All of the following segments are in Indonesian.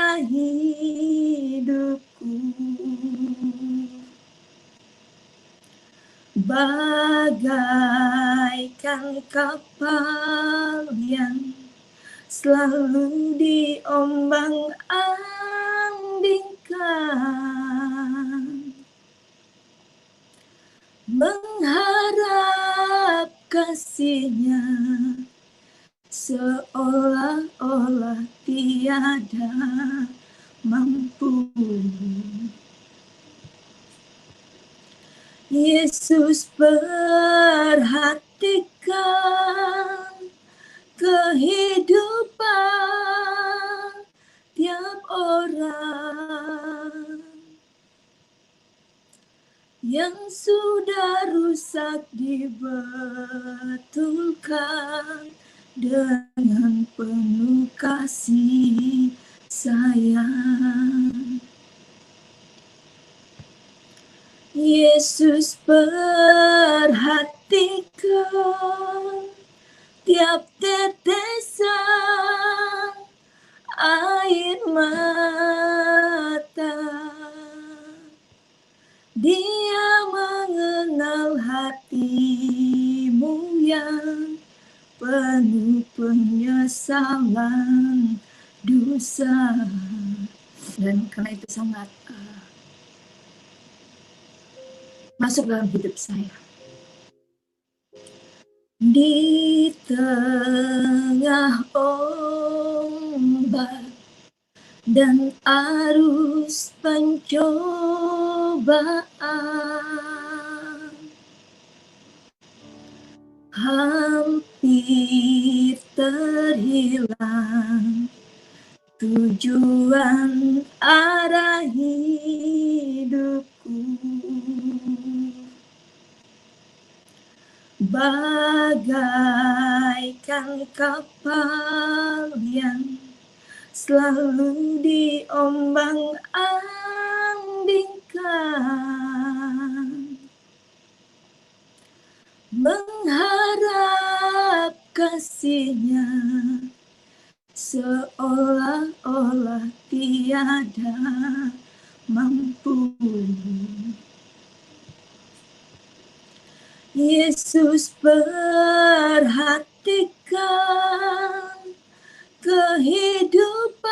arah hidupku. Bagaikan kapal yang selalu diombang-ambingkan, mengharap kasih-Nya seolah-olah tiada mampu. Yesus, perhatikan kehidupan tiap orang yang sudah rusak, dibetulkan dengan penuh kasih sayang. Yesus, perhatikan tiap tetesan air mata. Dia mengenal hatimu yang penuh penyesalan dosa. Dan karena itu sangat masuk dalam hidup saya. Di tengah ombak dan arus pencobaan, hampir terhilang tujuan arah hidupku. Bagaikan kapal yang selalu diombang-ambingkan, mengharap kasih-Nya seolah-olah tiada mampu. Yesus, perhatikan kehidupan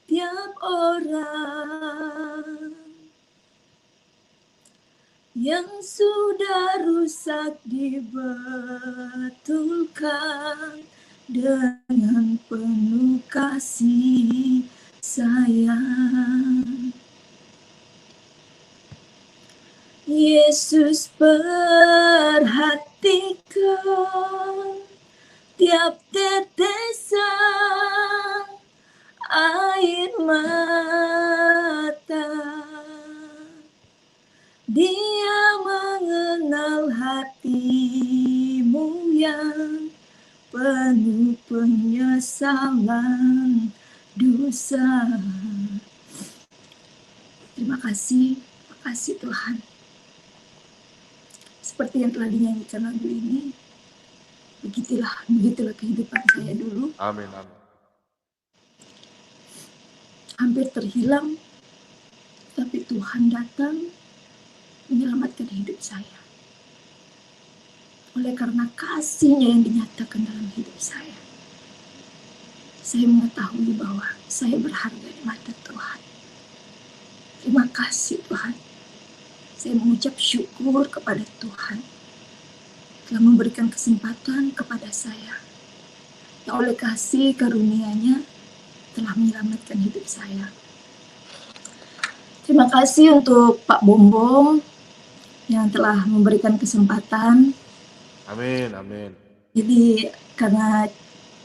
tiap orang yang sudah rusak, dibetulkan dengan penuh kasih sayang. Yesus, perhatikan tiap tetesan air mata. Dia mengenal hatimu yang penuh penyesalan dosa. Terima kasih Tuhan. Seperti yang telah dinyanyikan lagu ini, begitulah kehidupan saya dulu. Amin, amin. Hampir terhilang, tapi Tuhan datang menyelamatkan hidup saya. Oleh karena kasih-Nya yang dinyatakan dalam hidup saya mengetahui bahwa saya berharga di mata Tuhan. Terima kasih Tuhan. Saya mengucap syukur kepada Tuhan telah memberikan kesempatan kepada saya, yang oleh kasih karunia-Nya telah menyelamatkan hidup saya. Terima kasih untuk Pak Bombong yang telah memberikan kesempatan. Amin, amin. Jadi karena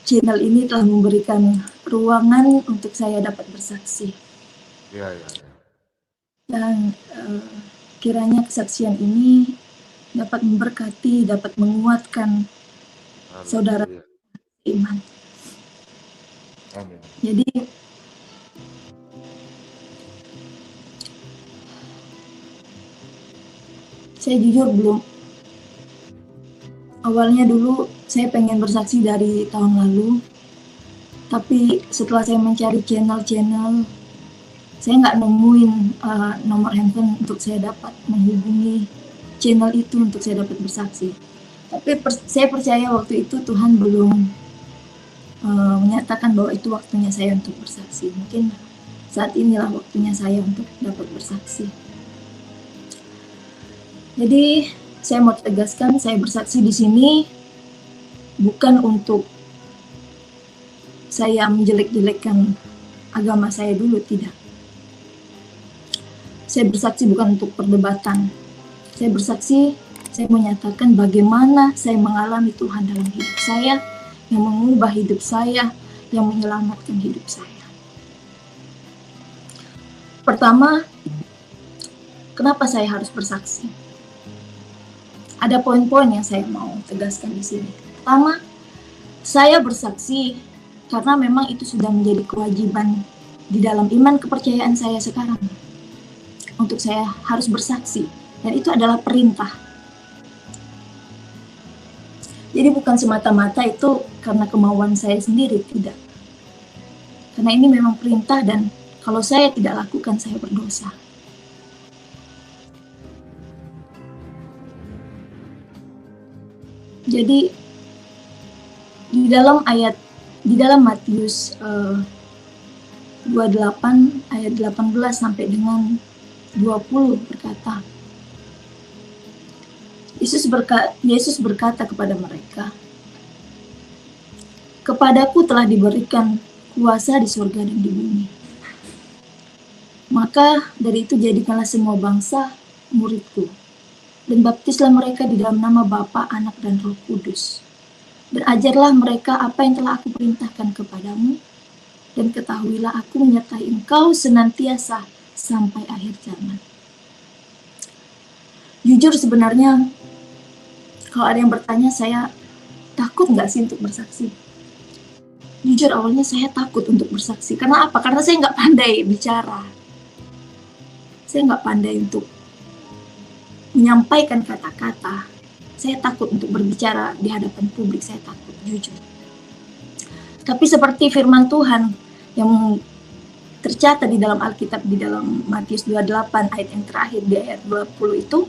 channel ini telah memberikan ruangan untuk saya dapat bersaksi. Ya. Dan kiranya kesaksian ini dapat memberkati, dapat menguatkan saudara iman. Amin. Jadi saya jujur awalnya dulu saya pengen bersaksi dari tahun lalu, Tapi setelah saya mencari channel-channel, saya nggak nemuin nomor handphone untuk saya dapat menghubungi channel itu untuk saya dapat bersaksi. Tapi saya percaya waktu itu Tuhan belum menyatakan bahwa itu waktunya saya untuk bersaksi. Mungkin saat inilah waktunya saya untuk dapat bersaksi. Jadi saya mau tegaskan, saya bersaksi di sini bukan untuk saya menjelek-jelekkan agama saya dulu, tidak. Saya bersaksi bukan untuk perdebatan. Saya bersaksi, saya menyatakan bagaimana saya mengalami Tuhan dalam hidup saya, yang mengubah hidup saya, yang menyelamatkan hidup saya. Pertama, kenapa saya harus bersaksi? Ada poin-poin yang saya mau tegaskan di sini. Pertama, saya bersaksi karena memang itu sudah menjadi kewajiban di dalam iman kepercayaan saya sekarang. Untuk saya harus bersaksi, dan itu adalah perintah. Jadi bukan semata-mata itu karena kemauan saya sendiri, tidak. Karena ini memang perintah, dan kalau saya tidak lakukan, saya berdosa. Jadi di dalam Matius 28 ayat 18 sampai dengan 20 berkata, Yesus berkata kepada mereka, "Kepadaku telah diberikan kuasa di surga dan di bumi. Maka dari itu jadikanlah semua bangsa muridku, dan baptislah mereka di dalam nama Bapa, Anak, dan Roh Kudus. Dan ajarlah mereka apa yang telah aku perintahkan kepadamu, dan ketahuilah aku menyertai engkau senantiasa sampai akhir zaman." Jujur sebenarnya, kalau ada yang bertanya, saya takut nggak sih untuk bersaksi? Jujur awalnya saya takut untuk bersaksi. Karena apa? Karena saya nggak pandai bicara. Saya nggak pandai untuk menyampaikan kata-kata. Saya takut untuk berbicara di hadapan publik, saya takut, jujur. Tapi seperti firman Tuhan yang tercatat di dalam Alkitab, di dalam Matius 28 ayat yang terakhir, di ayat 20 itu,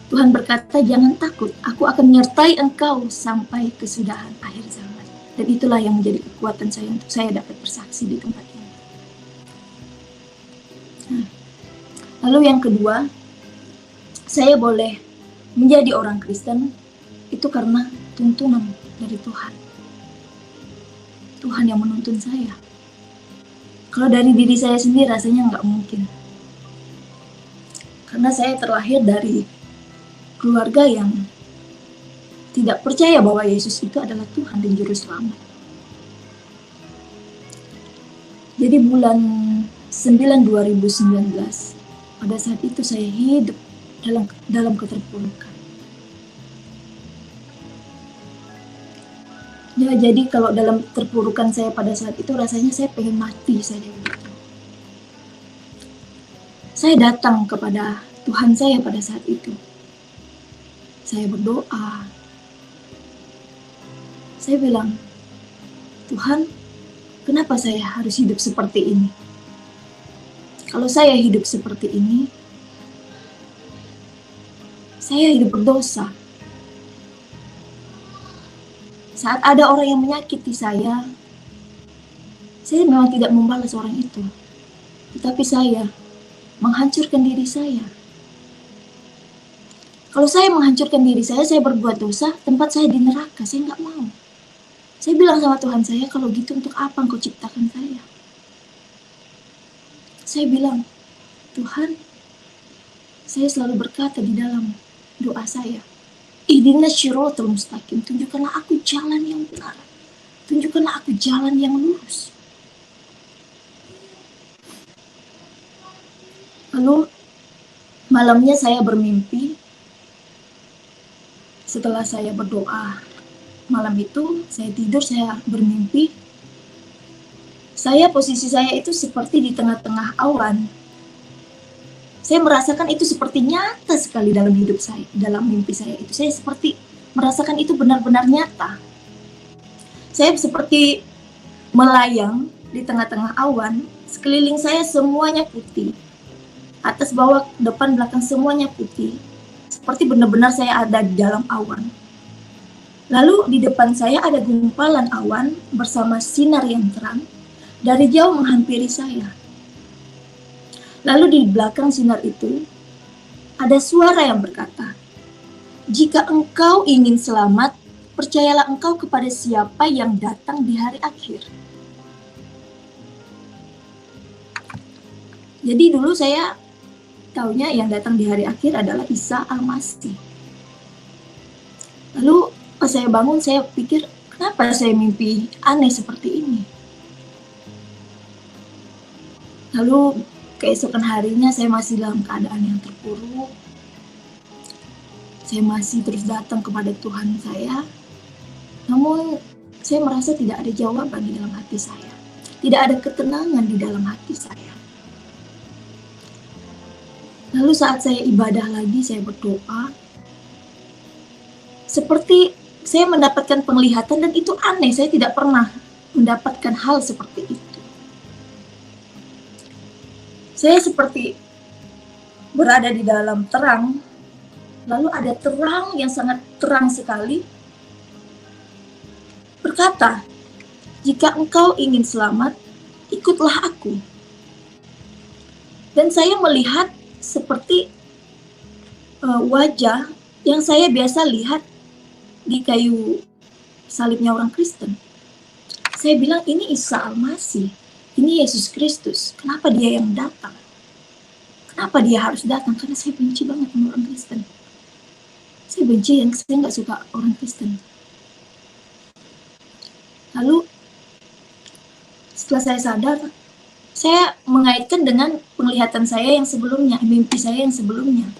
Tuhan berkata, "Jangan takut, aku akan menyertai engkau sampai kesudahan akhir zaman." Dan itulah yang menjadi kekuatan saya untuk saya dapat bersaksi di tempat ini. Lalu yang kedua, saya boleh menjadi orang Kristen itu karena tuntunan dari Tuhan. Tuhan yang menuntun saya. Kalau dari diri saya sendiri rasanya nggak mungkin. Karena saya terlahir dari keluarga yang tidak percaya bahwa Yesus itu adalah Tuhan dan Juru Selamat. Jadi bulan 9 2019, pada saat itu saya hidup dalam keterpurukan. Ya, jadi kalau dalam keterpurukan saya pada saat itu rasanya saya pengen mati saja begitu. Saya datang kepada Tuhan saya pada saat itu. Saya berdoa. Saya bilang, "Tuhan, kenapa saya harus hidup seperti ini? Kalau saya hidup seperti ini, saya hidup berdosa. Saat ada orang yang menyakiti saya memang tidak membalas orang itu. Tetapi saya menghancurkan diri saya. Kalau saya menghancurkan diri saya berbuat dosa, tempat saya di neraka, saya nggak mau." Saya bilang sama Tuhan saya, "Kalau gitu untuk apa Engkau ciptakan saya?" Saya bilang, "Tuhan," saya selalu berkata di dalam doa saya, "Ihdinas syiratal mustaqim, tunjukkanlah aku jalan yang benar. Tunjukkanlah aku jalan yang lurus." Lalu malamnya saya bermimpi. Setelah saya berdoa malam itu, saya tidur, saya bermimpi. Posisi saya itu seperti di tengah-tengah awan. Saya merasakan itu seperti nyata sekali dalam hidup saya, dalam mimpi saya itu. Saya seperti merasakan itu benar-benar nyata. Saya seperti melayang di tengah-tengah awan, sekeliling saya semuanya putih. Atas, bawah, depan, belakang semuanya putih. Seperti benar-benar saya ada di dalam awan. Lalu di depan saya ada gumpalan awan bersama sinar yang terang dari jauh menghampiri saya. Lalu di belakang sinar itu ada suara yang berkata, "Jika engkau ingin selamat, percayalah engkau kepada siapa yang datang di hari akhir." Jadi dulu saya taunya yang datang di hari akhir adalah Isa Al-Masih. Lalu pas saya bangun, saya pikir, kenapa saya mimpi aneh seperti ini? Lalu keesokan harinya saya masih dalam keadaan yang terpuruk. Saya masih terus datang kepada Tuhan saya. Namun saya merasa tidak ada jawaban di dalam hati saya. Tidak ada ketenangan di dalam hati saya. Lalu saat saya ibadah lagi, saya berdoa. Seperti saya mendapatkan penglihatan dan itu aneh. Saya tidak pernah mendapatkan hal seperti itu. Saya seperti berada di dalam terang, lalu ada terang yang sangat terang sekali berkata, "Jika engkau ingin selamat, ikutlah aku." Dan saya melihat seperti wajah yang saya biasa lihat di kayu salibnya orang Kristen. Saya bilang, ini Isa Al-Masih, ini Yesus Kristus. Kenapa dia yang datang? Kenapa dia harus datang? Karena saya benci banget sama orang Kristen. Saya benci, saya nggak suka orang Kristen. Lalu setelah saya sadar, saya mengaitkan dengan penglihatan saya yang sebelumnya, mimpi saya yang sebelumnya.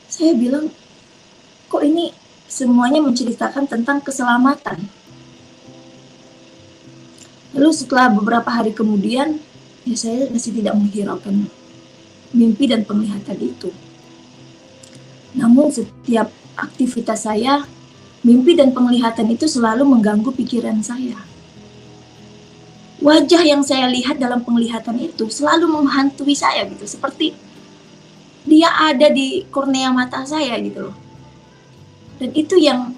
Saya bilang, kok ini semuanya menceritakan tentang keselamatan. Lalu setelah beberapa hari kemudian, ya saya masih tidak menghiraukan mimpi dan penglihatan itu. Namun setiap aktivitas saya, mimpi dan penglihatan itu selalu mengganggu pikiran saya. Wajah yang saya lihat dalam penglihatan itu selalu menghantui saya gitu, seperti dia ada di kornea mata saya gitu loh. Dan itu yang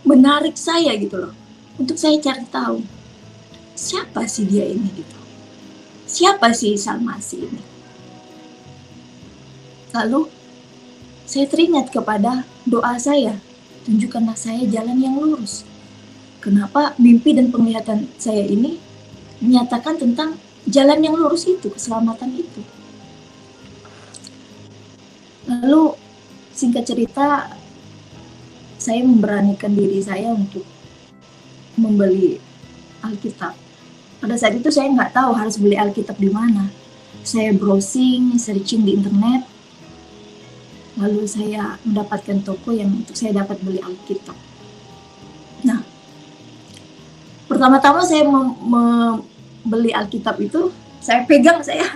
menarik saya gitu loh, untuk saya cari tahu, siapa sih dia ini gitu. Siapa sih Isa Al-Masih ini? Lalu saya teringat kepada doa saya, tunjukkanlah saya jalan yang lurus. Kenapa mimpi dan penglihatan saya ini menyatakan tentang jalan yang lurus itu, keselamatan itu. Lalu singkat cerita, saya memberanikan diri saya untuk membeli Alkitab. Pada saat itu saya nggak tahu harus beli Alkitab di mana. Saya browsing, searching di internet, lalu saya mendapatkan toko yang untuk saya dapat beli Alkitab. Nah, pertama-tama saya membeli Alkitab itu, saya pegang, saya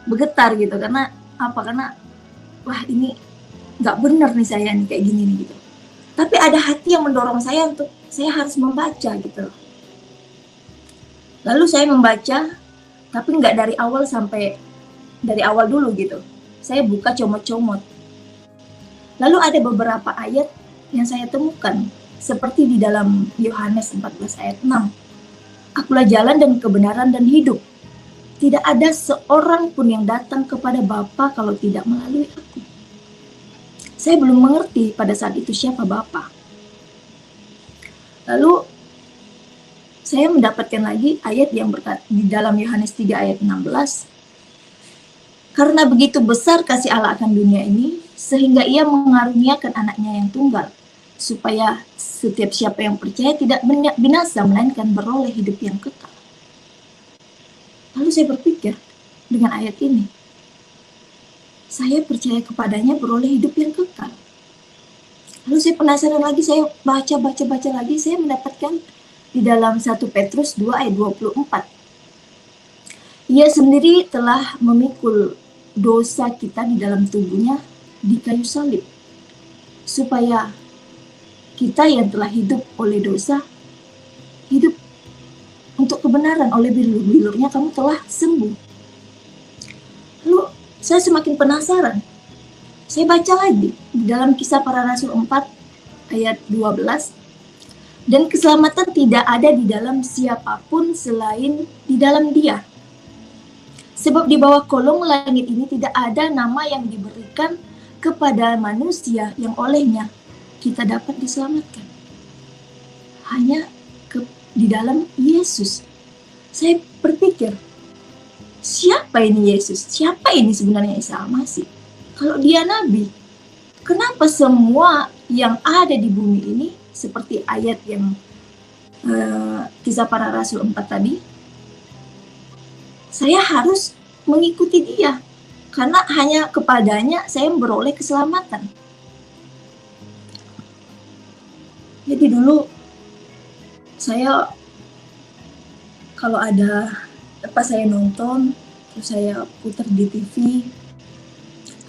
bergetar gitu, karena apa? Karena wah, ini nggak benar nih saya nih kayak gini nih gitu. Tapi ada hati yang mendorong saya untuk saya harus membaca gitu. Lalu saya membaca, tapi nggak dari awal dulu gitu. Saya buka comot-comot. Lalu ada beberapa ayat yang saya temukan, seperti di dalam Yohanes 14 ayat 6. Akulah jalan dan kebenaran dan hidup. Tidak ada seorang pun yang datang kepada Bapa kalau tidak melalui aku. Saya belum mengerti pada saat itu siapa Bapa. Lalu saya mendapatkan lagi ayat yang berkata di dalam Yohanes 3 ayat 16. Karena begitu besar kasih Allah akan dunia ini, sehingga ia mengaruniakan anaknya yang tunggal, supaya setiap siapa yang percaya tidak binasa, melainkan beroleh hidup yang kekal. Lalu saya berpikir dengan ayat ini, saya percaya kepadanya beroleh hidup yang kekal. Lalu saya penasaran lagi, saya baca lagi, saya mendapatkan di dalam 1 Petrus 2 ayat 24. Ia sendiri telah memikul dosa kita di dalam tubuhnya di kayu salib, supaya kita yang telah hidup oleh dosa kebenaran, oleh bilur-bilurnya kamu telah sembuh. Lalu saya semakin penasaran. Saya baca lagi di dalam Kisah Para Rasul 4 ayat 12. Dan keselamatan tidak ada di dalam siapapun selain di dalam Dia. Sebab di bawah kolong langit ini tidak ada nama yang diberikan kepada manusia yang olehnya kita dapat diselamatkan. Hanya di dalam Yesus. Saya berpikir, siapa ini Yesus? Siapa ini sebenarnya Isa Al-Masih? Kalau dia nabi, kenapa semua yang ada di bumi ini, seperti ayat yang Kisah Para Rasul 4 tadi, saya harus mengikuti dia, karena hanya kepadanya saya beroleh keselamatan. Jadi dulu saya kalau ada pas saya nonton, terus saya putar di TV,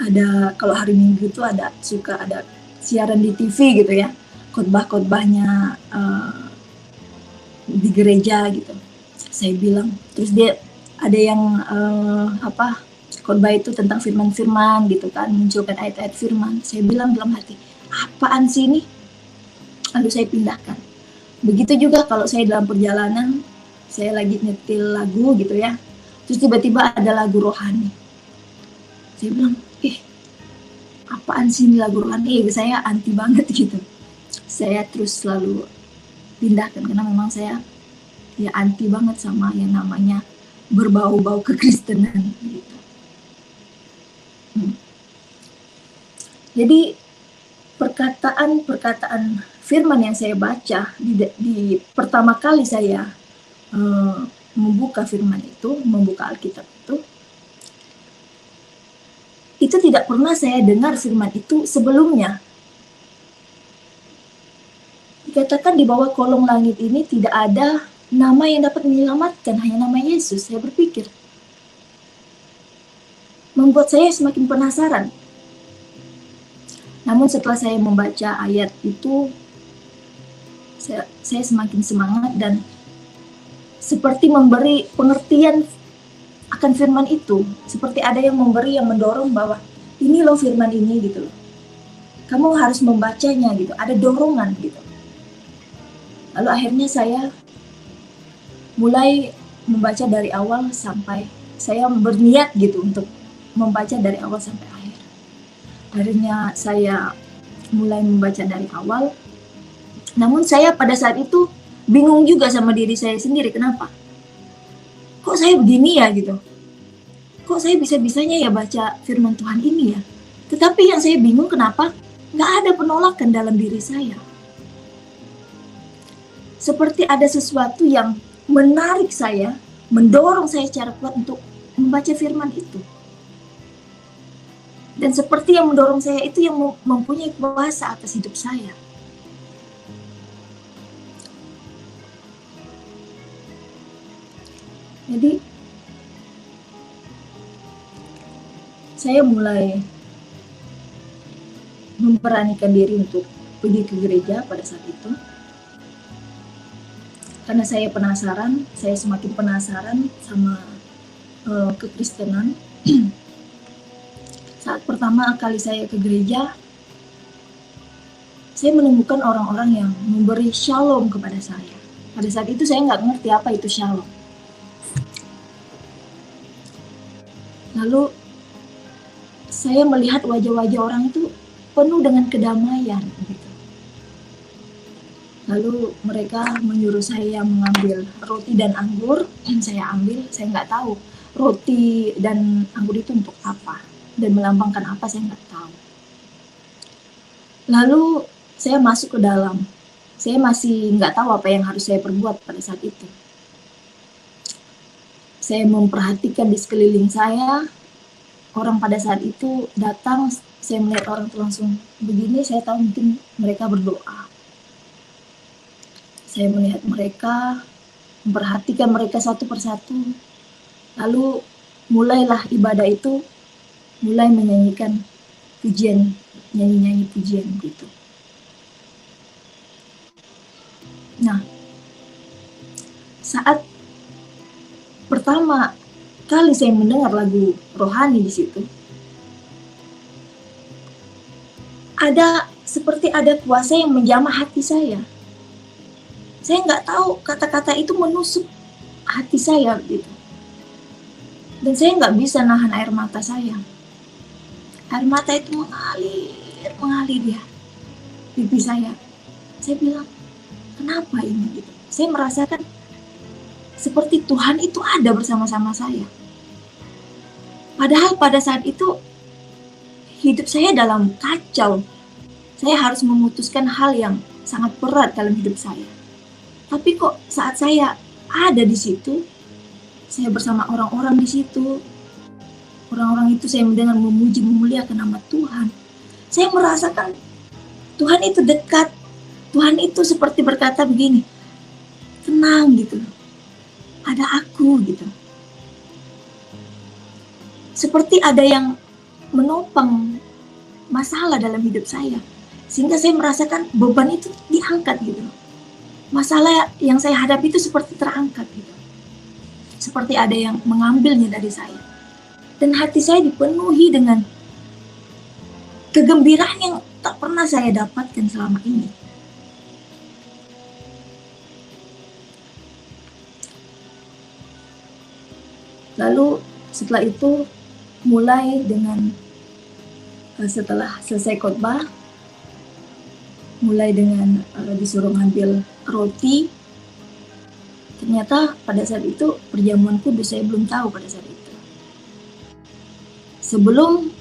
ada kalau hari Minggu itu suka ada siaran di TV gitu ya, khotbah-khotbahnya di gereja gitu. Saya bilang, terus dia ada yang khotbah itu tentang firman-firman gitu kan, munculkan ayat-ayat firman. Saya bilang dalam hati, apaan sih ini? Lalu saya pindahkan. Begitu juga kalau saya dalam perjalanan, saya lagi nyetil lagu gitu ya, terus tiba-tiba ada lagu rohani. Saya bilang, apaan sih ini lagu rohani? Saya anti banget gitu. Saya terus selalu pindahkan, karena memang saya ya anti banget sama yang namanya berbau-bau kekristenan gitu. Jadi perkataan firman yang saya baca di pertama kali saya membuka firman itu, membuka Alkitab itu tidak pernah saya dengar firman itu sebelumnya. Dikatakan di bawah kolong langit ini tidak ada nama yang dapat menyelamatkan, hanya nama Yesus. Saya berpikir, membuat saya semakin penasaran. Namun setelah saya membaca ayat itu, saya semakin semangat dan seperti memberi pengertian akan firman itu. Seperti ada yang memberi, yang mendorong bahwa ini loh firman ini gitu loh. Kamu harus membacanya gitu, ada dorongan gitu. Lalu akhirnya saya mulai membaca dari awal sampai, saya berniat gitu untuk membaca dari awal sampai akhir. Akhirnya saya mulai membaca dari awal. Namun saya pada saat itu bingung juga sama diri saya sendiri. Kenapa? Kok saya begini ya gitu? Kok saya bisa-bisanya ya baca firman Tuhan ini ya? Tetapi yang saya bingung kenapa nggak ada penolakan dalam diri saya. Seperti ada sesuatu yang menarik saya, mendorong saya secara kuat untuk membaca firman itu. Dan seperti yang mendorong saya itu yang mempunyai kuasa atas hidup saya. Jadi saya mulai memberanikan diri untuk pergi ke gereja pada saat itu. Karena saya penasaran, saya semakin penasaran sama kekristenan. Saat pertama kali saya ke gereja, saya menemukan orang-orang yang memberi shalom kepada saya. Pada saat itu saya nggak ngerti apa itu shalom. Lalu saya melihat wajah-wajah orang itu penuh dengan kedamaian. Gitu. Lalu mereka menyuruh saya mengambil roti dan anggur, dan saya ambil. Saya nggak tahu roti dan anggur itu untuk apa dan melambangkan apa, saya nggak tahu. Lalu saya masuk ke dalam. Saya masih nggak tahu apa yang harus saya perbuat pada saat itu. Saya memperhatikan di sekeliling saya. Orang pada saat itu datang, saya melihat orang itu langsung begini, saya tahu mungkin mereka berdoa. Saya melihat mereka, memperhatikan mereka satu persatu. Lalu mulailah ibadah itu, mulai menyanyikan pujian, nyanyi-nyanyi pujian gitu. Nah, saat pertama kali saya mendengar lagu rohani di situ, seperti ada kuasa yang menjamah hati saya. Saya nggak tahu kata-kata itu menusuk hati saya gitu. Dan saya nggak bisa nahan air mata saya. Air mata itu mengalir dia pipi saya. Saya bilang, kenapa ini gitu? Saya merasakan seperti Tuhan itu ada bersama-sama saya. Padahal pada saat itu hidup saya dalam kacau. Saya harus memutuskan hal yang sangat berat dalam hidup saya. Tapi kok saat saya ada di situ, saya bersama orang-orang di situ, orang-orang itu saya mendengar memuji memuliakan nama Tuhan. Saya merasakan Tuhan itu dekat. Tuhan itu seperti berkata begini, tenang gitu. Ada aku gitu. Seperti ada yang menopang masalah dalam hidup saya. Sehingga saya merasakan beban itu diangkat gitu. Masalah yang saya hadapi itu seperti terangkat gitu. Seperti ada yang mengambilnya dari saya. Dan hati saya dipenuhi dengan kegembiraan yang tak pernah saya dapatkan selama ini. Lalu setelah itu mulai dengan setelah selesai khotbah, mulai dengan disuruh ngambil roti. Ternyata pada saat itu perjamuan kudus saya belum tahu pada saat itu. Sebelum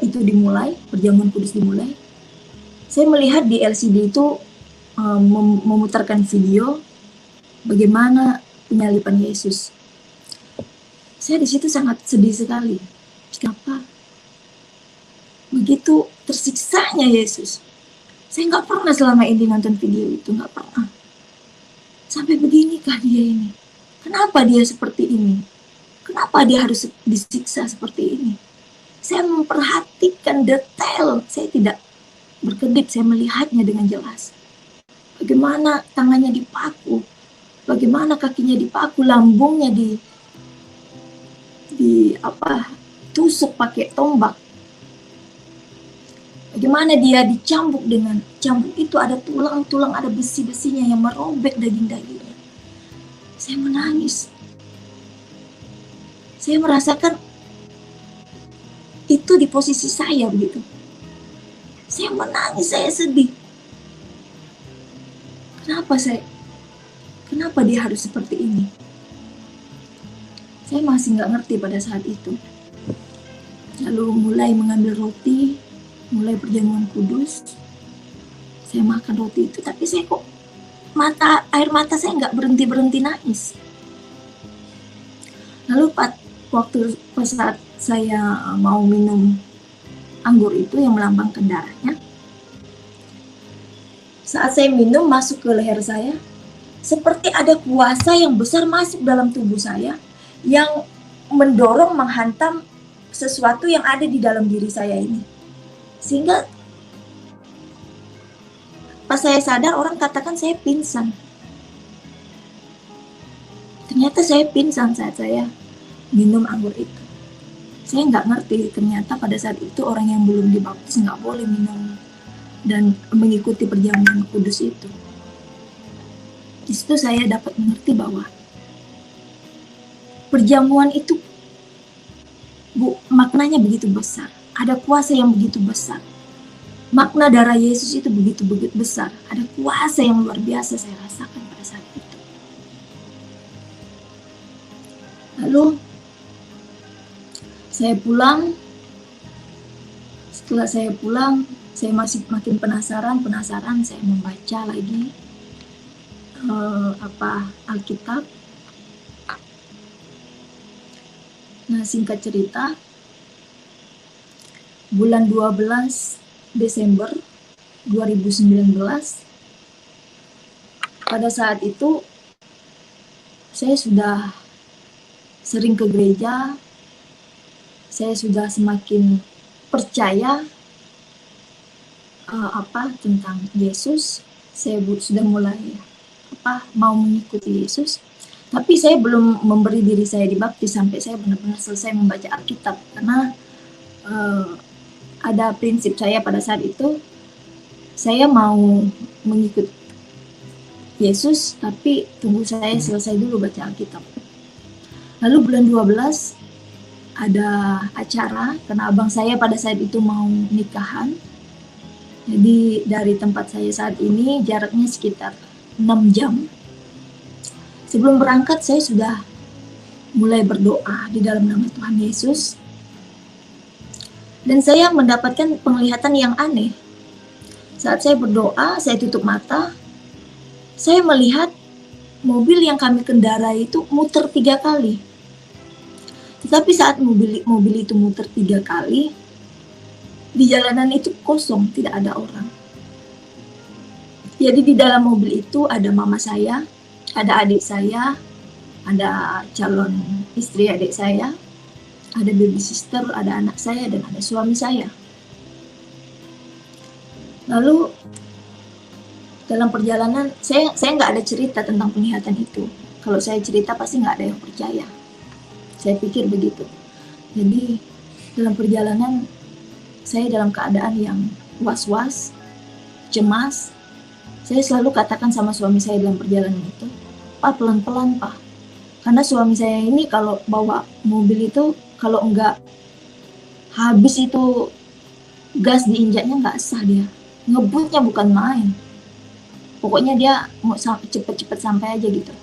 itu dimulai, perjamuan kudus dimulai, saya melihat di LCD itu memutarkan video bagaimana penyaliban Yesus. Saya di situ sangat sedih sekali. Kenapa? Begitu tersiksanya Yesus. Saya nggak pernah selama ini nonton video itu, nggak pernah. Sampai beginikah dia ini? Kenapa dia seperti ini? Kenapa dia harus disiksa seperti ini? Saya memperhatikan detail, saya tidak berkedip, saya melihatnya dengan jelas. Bagaimana tangannya dipaku, bagaimana kakinya dipaku, lambungnya tusuk pakai tombak. Bagaimana dia dicambuk dengan cambuk itu ada tulang-tulang, ada besi-besinya yang merobek daging-dagingnya. Saya menangis. Saya merasakan itu di posisi saya begitu. Saya menangis, saya sedih. Kenapa dia harus seperti ini? Saya masih nggak ngerti pada saat itu. Lalu mulai mengambil roti, mulai perjamuan kudus. Saya makan roti itu, tapi saya kok air mata saya nggak berhenti nangis. Lalu waktu saat saya mau minum anggur itu yang melambangkan darahnya, saat saya minum masuk ke leher saya, seperti ada kuasa yang besar masuk dalam tubuh saya, yang mendorong, menghantam sesuatu yang ada di dalam diri saya ini. Sehingga pas saya sadar, orang katakan saya pingsan. Ternyata saya pingsan saat saya minum anggur itu. Saya nggak ngerti, ternyata pada saat itu orang yang belum dibaptis nggak boleh minum dan mengikuti perjamuan kudus itu. Di situ saya dapat mengerti bahwa perjamuan itu maknanya begitu besar. Ada kuasa yang begitu besar. Makna darah Yesus itu begitu besar. Ada kuasa yang luar biasa saya rasakan pada saat itu. Lalu saya pulang. Setelah saya pulang, saya masih makin penasaran. Saya membaca lagi Alkitab. Nah, singkat cerita, bulan 12 Desember 2019, pada saat itu saya sudah sering ke gereja, saya sudah semakin percaya tentang Yesus, saya sudah mulai mau mengikuti Yesus. Tapi saya belum memberi diri saya dibaptis sampai saya benar-benar selesai membaca Alkitab, karena ada prinsip saya pada saat itu, saya mau mengikut Yesus, tapi tunggu saya selesai dulu baca Alkitab. Lalu bulan 12 ada acara, karena abang saya pada saat itu mau nikahan. Jadi dari tempat saya saat ini jaraknya sekitar 6 jam. Sebelum berangkat saya sudah mulai berdoa di dalam nama Tuhan Yesus. Dan saya mendapatkan penglihatan yang aneh. Saat saya berdoa, saya tutup mata, saya melihat mobil yang kami kendarai itu muter 3 kali. Tetapi saat mobil itu muter 3 kali, di jalanan itu kosong, tidak ada orang. Jadi di dalam mobil itu ada mama saya, ada adik saya, ada calon istri adik saya, ada baby sister, ada anak saya, dan ada suami saya. Lalu dalam perjalanan, saya nggak ada cerita tentang penglihatan itu. Kalau saya cerita pasti nggak ada yang percaya. Saya pikir begitu. Jadi dalam perjalanan, saya dalam keadaan yang was-was, cemas. Saya selalu katakan sama suami saya dalam perjalanan itu, "Pak, pelan-pelan, Pak." Karena suami saya ini kalau bawa mobil itu, kalau enggak habis itu gas diinjaknya nggak sah dia. Ngebutnya bukan main. Pokoknya dia mau cepet-cepet sampai aja gitu.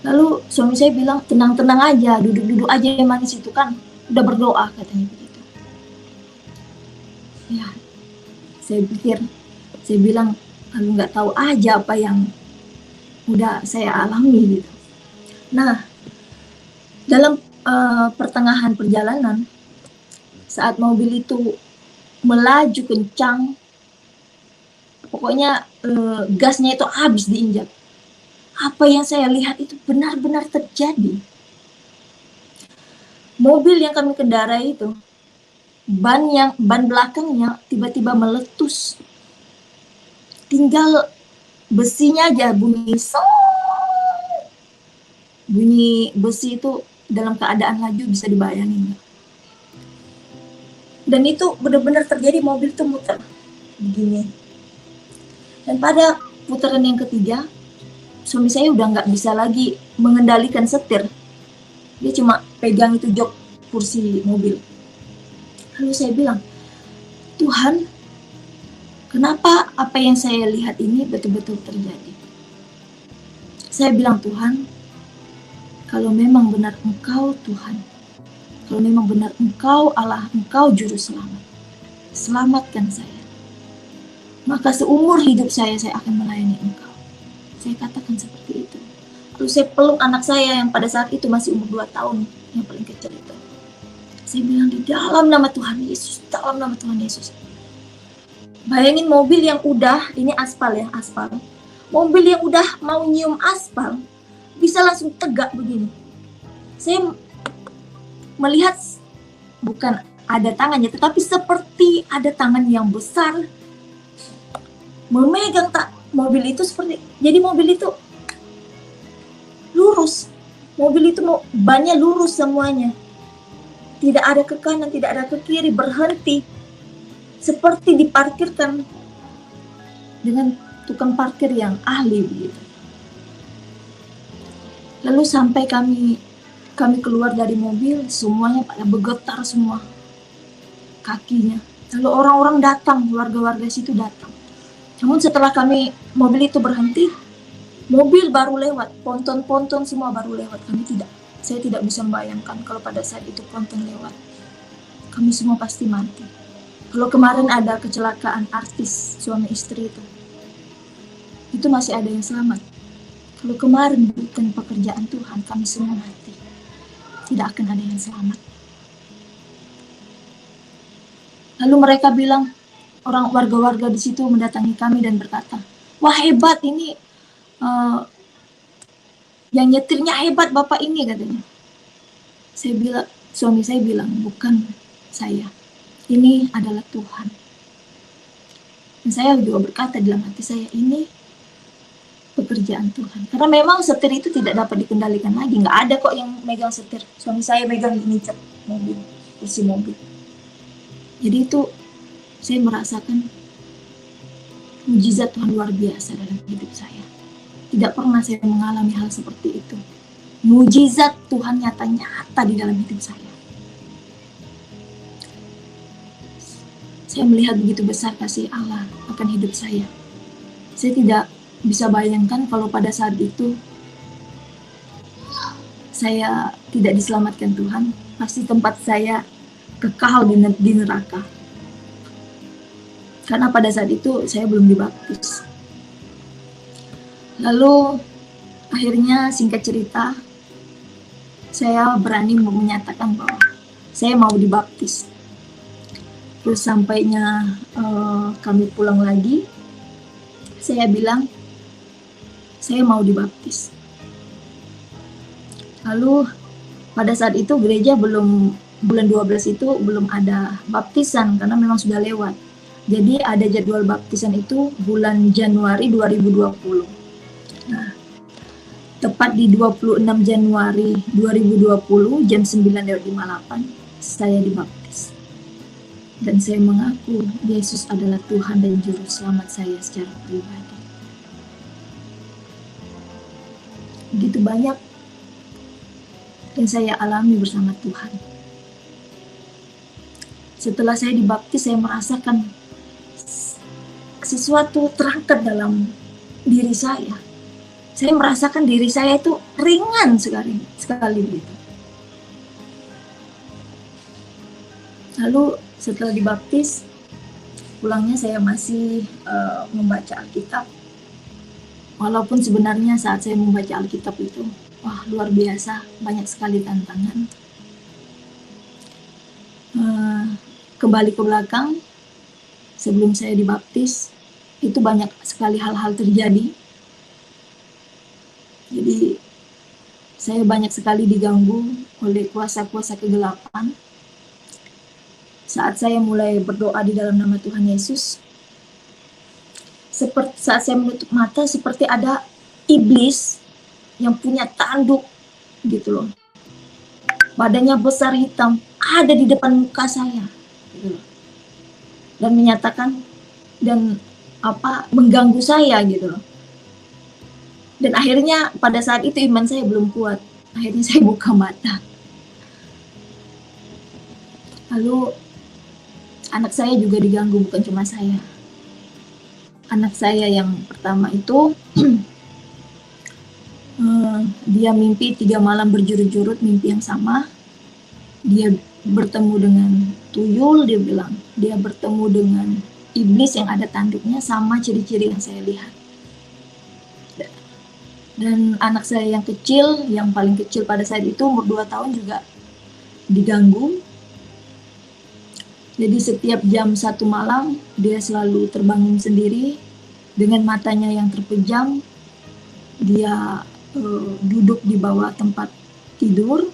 Lalu suami saya bilang, "Tenang-tenang aja, duduk-duduk aja yang manis itu kan. Udah berdoa," katanya begitu. Ya, saya bilang, kalau nggak tahu aja apa yang udah saya alami gitu. Nah, dalam pertengahan perjalanan, saat mobil itu melaju kencang, pokoknya gasnya itu habis diinjak. Apa yang saya lihat itu benar-benar terjadi. Mobil yang kami kendarai itu, ban belakangnya tiba-tiba meletus. Tinggal besinya aja bunyi bunyi besi itu dalam keadaan laju, bisa dibayangin. Dan itu benar-benar terjadi, mobil itu muter begini. Dan pada putaran yang ketiga, suami saya udah nggak bisa lagi mengendalikan setir. Dia cuma pegang itu jok kursi mobil. Lalu saya bilang, "Tuhan, kenapa apa yang saya lihat ini betul-betul terjadi?" Saya bilang, "Tuhan, kalau memang benar Engkau Tuhan, kalau memang benar Engkau Allah, Engkau Juru Selamat, selamatkan saya. Maka seumur hidup saya akan melayani Engkau." Saya katakan seperti itu. Lalu saya peluk anak saya yang pada saat itu masih umur 2 tahun, yang paling kecil itu. Saya bilang, "Di dalam nama Tuhan Yesus, dalam nama Tuhan Yesus." Bayangin mobil yang udah, ini aspal ya, aspal. Mobil yang udah mau nyium aspal, bisa langsung tegak begini. Saya melihat bukan ada tangannya, tetapi seperti ada tangan yang besar memegang mobil itu seperti, jadi mobil itu lurus. Mobil itu bannya lurus semuanya. Tidak ada ke kanan, tidak ada ke kiri, berhenti. Seperti diparkirkan dengan tukang parkir yang ahli begitu. Lalu sampai kami keluar dari mobil, semuanya pada bergetar semua kakinya. Lalu orang-orang datang, warga-warga situ datang. Namun setelah mobil itu berhenti, mobil baru lewat, ponton-ponton semua baru lewat. Saya tidak bisa membayangkan kalau pada saat itu ponton lewat, kami semua pasti mati. Kalau kemarin ada kecelakaan artis suami istri itu masih ada yang selamat. Kalau kemarin bukan pekerjaan Tuhan, kami semua mati. Tidak akan ada yang selamat. Lalu mereka bilang, warga-warga di situ mendatangi kami dan berkata, "Wah, hebat ini, yang nyetirnya hebat Bapak ini," katanya. Suami saya bilang, "Bukan saya, ini adalah Tuhan." Dan saya juga berkata dalam hati saya, ini pekerjaan Tuhan. Karena memang setir itu tidak dapat dikendalikan lagi. Nggak ada kok yang megang setir. Suami saya megang gini, cek mobil, kursi mobil. Jadi itu saya merasakan mujizat Tuhan luar biasa dalam hidup saya. Tidak pernah saya mengalami hal seperti itu. Mujizat Tuhan nyata-nyata di dalam hidup saya. Saya melihat begitu besar kasih Allah akan hidup saya. Saya tidak bisa bayangkan kalau pada saat itu saya tidak diselamatkan Tuhan, pasti tempat saya kekal di neraka. Karena pada saat itu saya belum dibaptis. Lalu akhirnya singkat cerita, saya berani menyatakan bahwa saya mau dibaptis. Terus sampainya kami pulang lagi, saya bilang saya mau dibaptis. Lalu pada saat itu gereja belum, bulan 12 itu belum ada baptisan karena memang sudah lewat. Jadi ada jadwal baptisan itu bulan Januari 2020. Nah, tepat di 26 Januari 2020 jam 9:58 saya dibaptis. Dan saya mengaku Yesus adalah Tuhan dan Juru Selamat saya secara pribadi. Begitu banyak yang saya alami bersama Tuhan. Setelah saya dibaptis, saya merasakan sesuatu terangkat dalam diri saya. Saya merasakan diri saya itu ringan sekali begitu. Lalu setelah dibaptis, pulangnya saya masih membaca Alkitab. Walaupun sebenarnya saat saya membaca Alkitab itu, wah luar biasa, banyak sekali tantangan. Kembali ke belakang, sebelum saya dibaptis, itu banyak sekali hal-hal terjadi. Jadi saya banyak sekali diganggu oleh kuasa-kuasa kegelapan. Saat saya mulai berdoa di dalam nama Tuhan Yesus, saat saya menutup mata seperti ada iblis yang punya tanduk gitu loh. Badannya besar hitam, ada di depan muka saya gitu loh. Dan menyatakan dan mengganggu saya gitu loh. Dan akhirnya pada saat itu iman saya belum kuat. Akhirnya saya buka mata. Lalu anak saya juga diganggu, bukan cuma saya. Anak saya yang pertama itu dia mimpi 3 malam berjurut-jurut mimpi yang sama. Dia bertemu dengan tuyul, dia bilang. Dia bertemu dengan iblis yang ada tanduknya, sama ciri-ciri yang saya lihat. Dan anak saya yang kecil, yang paling kecil pada saat itu umur 2 tahun juga diganggu. Jadi setiap jam 1 malam dia selalu terbangun sendiri dengan matanya yang terpejam. Dia duduk di bawah tempat tidur.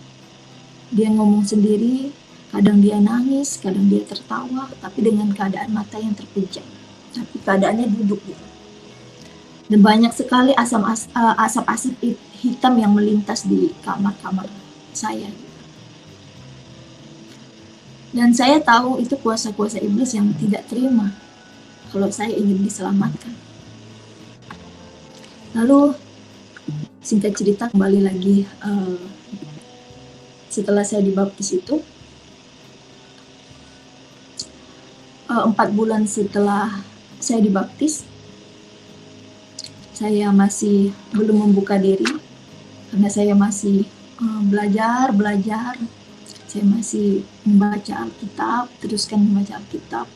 Dia ngomong sendiri, kadang dia nangis, kadang dia tertawa, tapi dengan keadaan mata yang terpejam. Tapi keadaannya duduk gitu. Dan banyak sekali asap-asap hitam yang melintas di kamar-kamar saya. Dan saya tahu itu kuasa-kuasa iblis yang tidak terima kalau saya ingin diselamatkan. Lalu singkat cerita kembali lagi, setelah saya dibaptis itu, 4 bulan setelah saya dibaptis, saya masih belum membuka diri karena saya masih belajar. Saya masih membaca Alkitab, teruskan membaca Alkitab.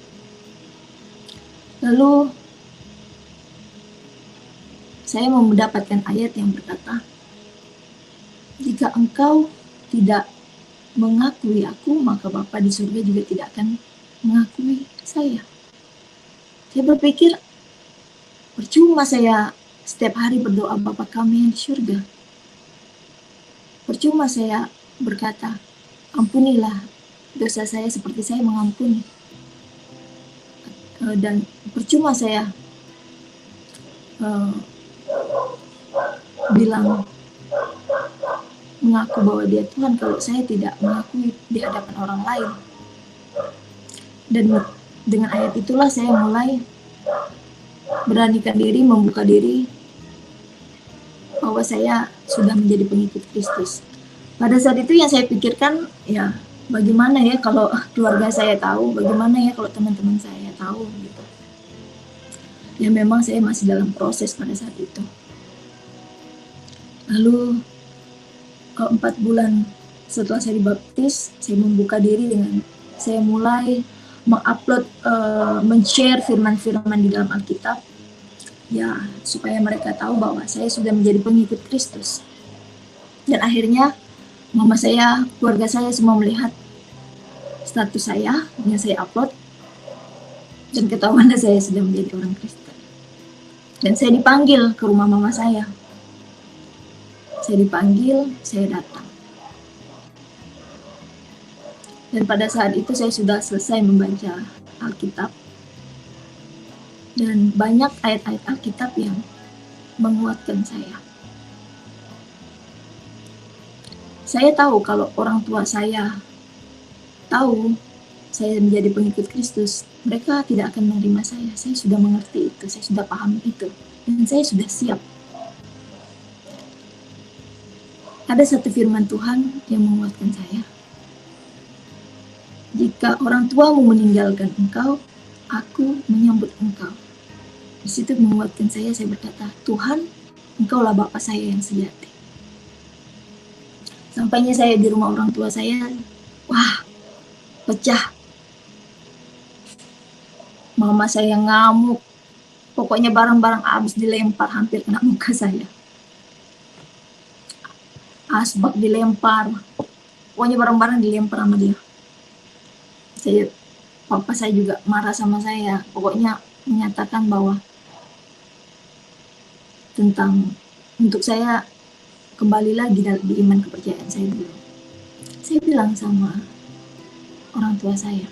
Lalu saya mendapatkan ayat yang berkata, jika engkau tidak mengakui aku, maka Bapa di surga juga tidak akan mengakui saya. Saya berpikir, percuma saya setiap hari berdoa Bapa kami yang di surga. Percuma saya berkata, ampunilah dosa saya seperti saya mengampuni. Dan percuma saya bilang mengaku bahwa dia Tuhan kalau saya tidak mengakui di hadapan orang lain. Dan dengan ayat itulah saya mulai beranikan diri, membuka diri bahwa saya sudah menjadi pengikut Kristus. Pada saat itu yang saya pikirkan, ya bagaimana ya kalau keluarga saya tahu, bagaimana ya kalau teman-teman saya tahu gitu. Ya memang saya masih dalam proses pada saat itu. Lalu 4 bulan setelah saya dibaptis, saya membuka diri dengan saya mulai mengupload, men-share firman-firman di dalam Alkitab, ya supaya mereka tahu bahwa saya sudah menjadi pengikut Kristus. Dan akhirnya mama saya, keluarga saya semua melihat status saya yang saya upload, dan ketahuan saya sudah menjadi orang Kristen. Dan saya dipanggil ke rumah mama saya. Saya dipanggil, saya datang. Dan pada saat itu saya sudah selesai membaca Alkitab. Dan banyak ayat-ayat Alkitab yang menguatkan saya. Saya tahu kalau orang tua saya tahu saya menjadi pengikut Kristus, mereka tidak akan menerima saya. Saya sudah mengerti itu, saya sudah paham itu. Dan saya sudah siap. Ada satu firman Tuhan yang menguatkan saya. Jika orang tuamu meninggalkan engkau, aku menyambut engkau. Di situ menguatkan saya berkata, Tuhan, engkaulah Bapa saya yang sejati. Sampainya saya di rumah orang tua saya, wah, pecah. Mama saya ngamuk. Pokoknya barang-barang habis dilempar, hampir kena muka saya. Asbak dilempar, pokoknya barang-barang dilempar sama dia. Papa saya juga marah sama saya, pokoknya menyatakan bahwa tentang untuk saya kembali lagi di iman kepercayaan saya dulu. Saya bilang sama orang tua saya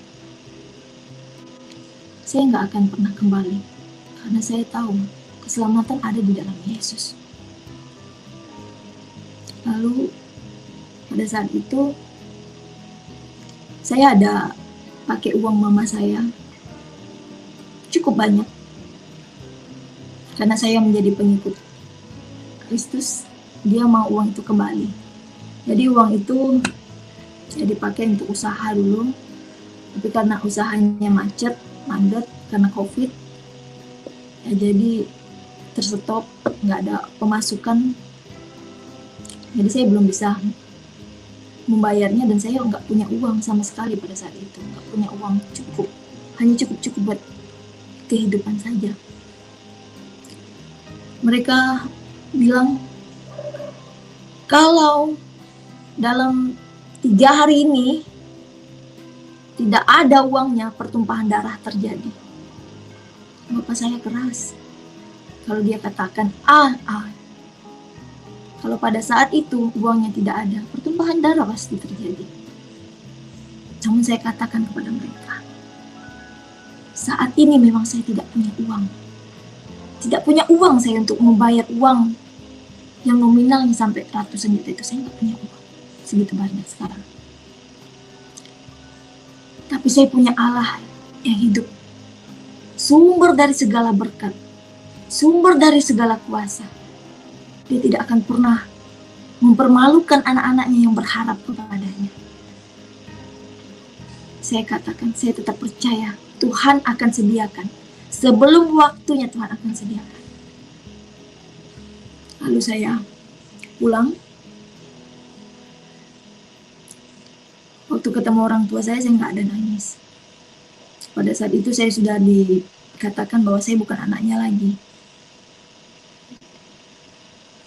nggak akan pernah kembali, karena saya tahu keselamatan ada di dalam Yesus. Lalu pada saat itu saya ada pakai uang mama saya cukup banyak karena saya menjadi pengikut Kristus. Dia mau uang itu kembali, jadi uang itu saya dipakai untuk usaha dulu, tapi karena usahanya mandat karena COVID, ya jadi terstop, nggak ada pemasukan. Jadi saya belum bisa membayarnya, dan saya nggak punya uang sama sekali pada saat itu. Nggak punya uang cukup, hanya cukup buat kehidupan saja. Mereka bilang, kalau dalam 3 hari ini tidak ada uangnya, pertumpahan darah terjadi. Bapak saya keras. Kalau dia katakan kalau pada saat itu uangnya tidak ada, pertumpahan darah pasti terjadi. Namun saya katakan kepada mereka, saat ini memang saya tidak punya uang. Tidak punya uang saya untuk membayar uang yang nominalnya sampai ratusan juta itu. Saya nggak punya uang segitu banyak sekarang. Tapi saya punya Allah yang hidup, sumber dari segala berkat, sumber dari segala kuasa. Dia tidak akan pernah mempermalukan anak-anaknya yang berharap kepadanya. Saya katakan, saya tetap percaya Tuhan akan sediakan. Sebelum waktunya Tuhan akan sediakan. Lalu saya pulang. Waktu ketemu orang tua saya nggak ada nangis. Pada saat itu saya sudah dikatakan bahwa saya bukan anaknya lagi.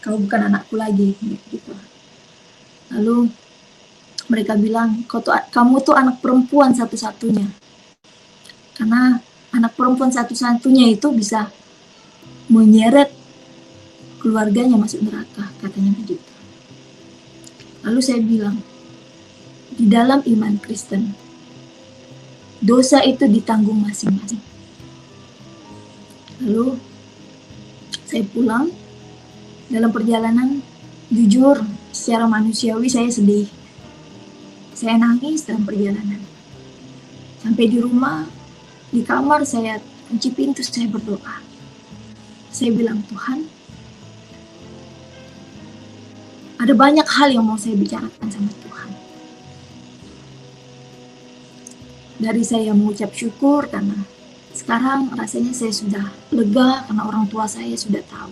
Kau bukan anakku lagi, gitu. Lalu mereka bilang, kamu tuh anak perempuan satu-satunya. Karena anak perempuan satu-satunya itu bisa menyeret keluarganya masuk neraka, katanya begitu. Lalu saya bilang, di dalam iman Kristen, dosa itu ditanggung masing-masing. Lalu saya pulang, dalam perjalanan, jujur, secara manusiawi saya sedih. Saya nangis dalam perjalanan. Sampai di rumah, di kamar saya kunci pintu, saya berdoa. Saya bilang, Tuhan, ada banyak hal yang mau saya bicarakan sama Tuhan. Dari saya mengucap syukur karena sekarang rasanya saya sudah lega karena orang tua saya sudah tahu.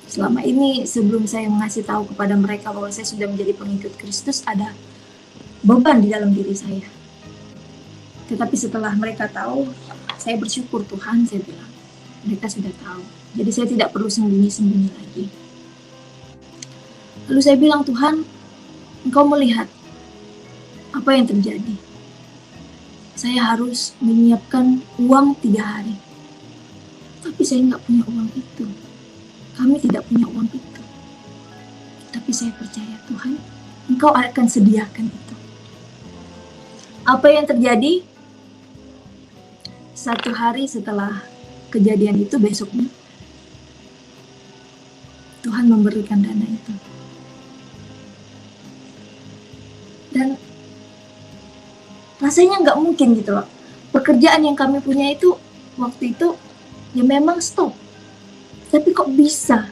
Selama ini sebelum saya mengasih tahu kepada mereka bahwa saya sudah menjadi pengikut Kristus, ada beban di dalam diri saya. Tetapi setelah mereka tahu, saya bersyukur Tuhan, saya bilang. Mereka sudah tahu. Jadi saya tidak perlu sembunyi-sembunyi lagi. Lalu saya bilang, Tuhan, Engkau melihat apa yang terjadi. Saya harus menyiapkan uang 3 hari. Tapi saya nggak punya uang itu. Kami tidak punya uang itu. Tapi saya percaya Tuhan, Engkau akan sediakan itu. Apa yang terjadi? 1 hari setelah kejadian itu, besoknya Tuhan memberikan dana itu. Dan rasanya nggak mungkin gitu loh. Pekerjaan yang kami punya itu waktu itu ya memang stop. Tapi kok bisa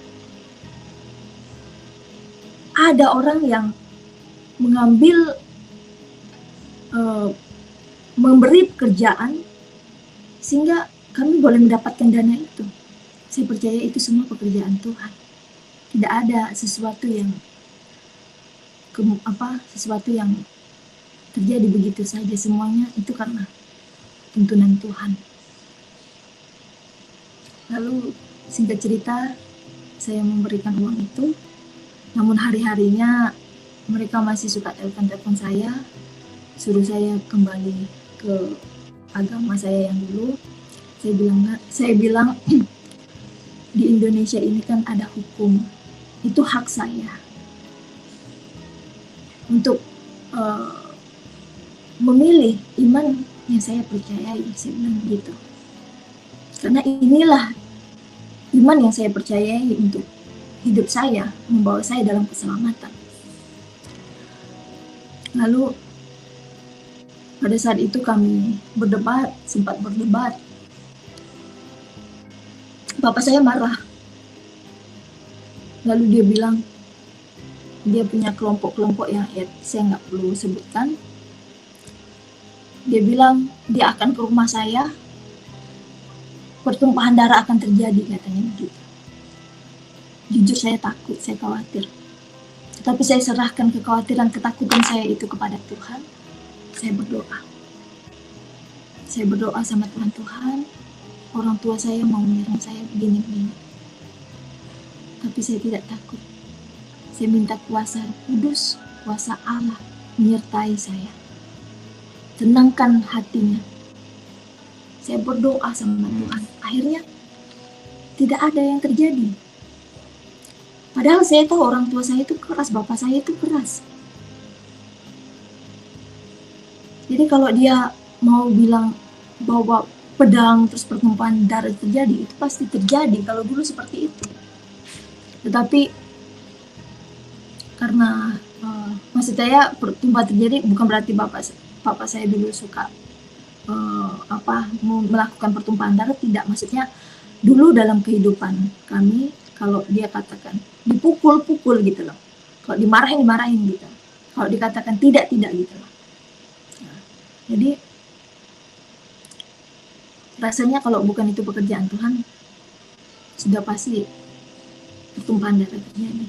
ada orang yang mengambil memberi pekerjaan sehingga kami boleh mendapatkan dana itu. Saya percaya itu semua pekerjaan Tuhan. Tidak ada sesuatu yang terjadi begitu saja, semuanya itu karena tuntunan Tuhan. Lalu singkat cerita, saya memberikan uang itu, namun hari-harinya mereka masih suka telepon saya, suruh saya kembali ke agama saya yang dulu. Saya bilang di Indonesia ini kan ada hukum, itu hak saya untuk memilih iman yang saya percayai, saya bilang gitu. Karena inilah iman yang saya percayai untuk hidup saya, membawa saya dalam keselamatan. Lalu pada saat itu kami sempat berdebat. Bapak saya marah. Lalu dia bilang, dia punya kelompok-kelompok yang saya nggak perlu sebutkan. Dia bilang dia akan ke rumah saya, pertumpahan darah akan terjadi, katanya begitu. Jujur saya takut, saya khawatir. Tetapi saya serahkan kekhawatiran, ketakutan saya itu kepada Tuhan. Saya berdoa. Saya berdoa sama Tuhan, orang tua saya mau menyerang saya begini-begini. Tapi saya tidak takut. Saya minta kuasa kudus, kuasa Allah menyertai saya. Tenangkan hatinya. Saya berdoa sama Tuhan. Akhirnya tidak ada yang terjadi. Padahal saya tahu orang tua saya itu keras, bapak saya itu keras. Jadi kalau dia mau bilang bawa pedang terus pertumpahan darah terjadi, itu pasti terjadi kalau dulu seperti itu. Tetapi karena maksud saya pertumpahan terjadi bukan berarti bapak saya dulu suka melakukan pertumpahan darah, tidak. Maksudnya dulu dalam kehidupan kami, kalau dia katakan dipukul gitu loh, kalau dimarahin gitu, kalau dikatakan tidak gitu loh. Nah, jadi rasanya kalau bukan itu pekerjaan Tuhan, sudah pasti pertumpahan darah terjadi.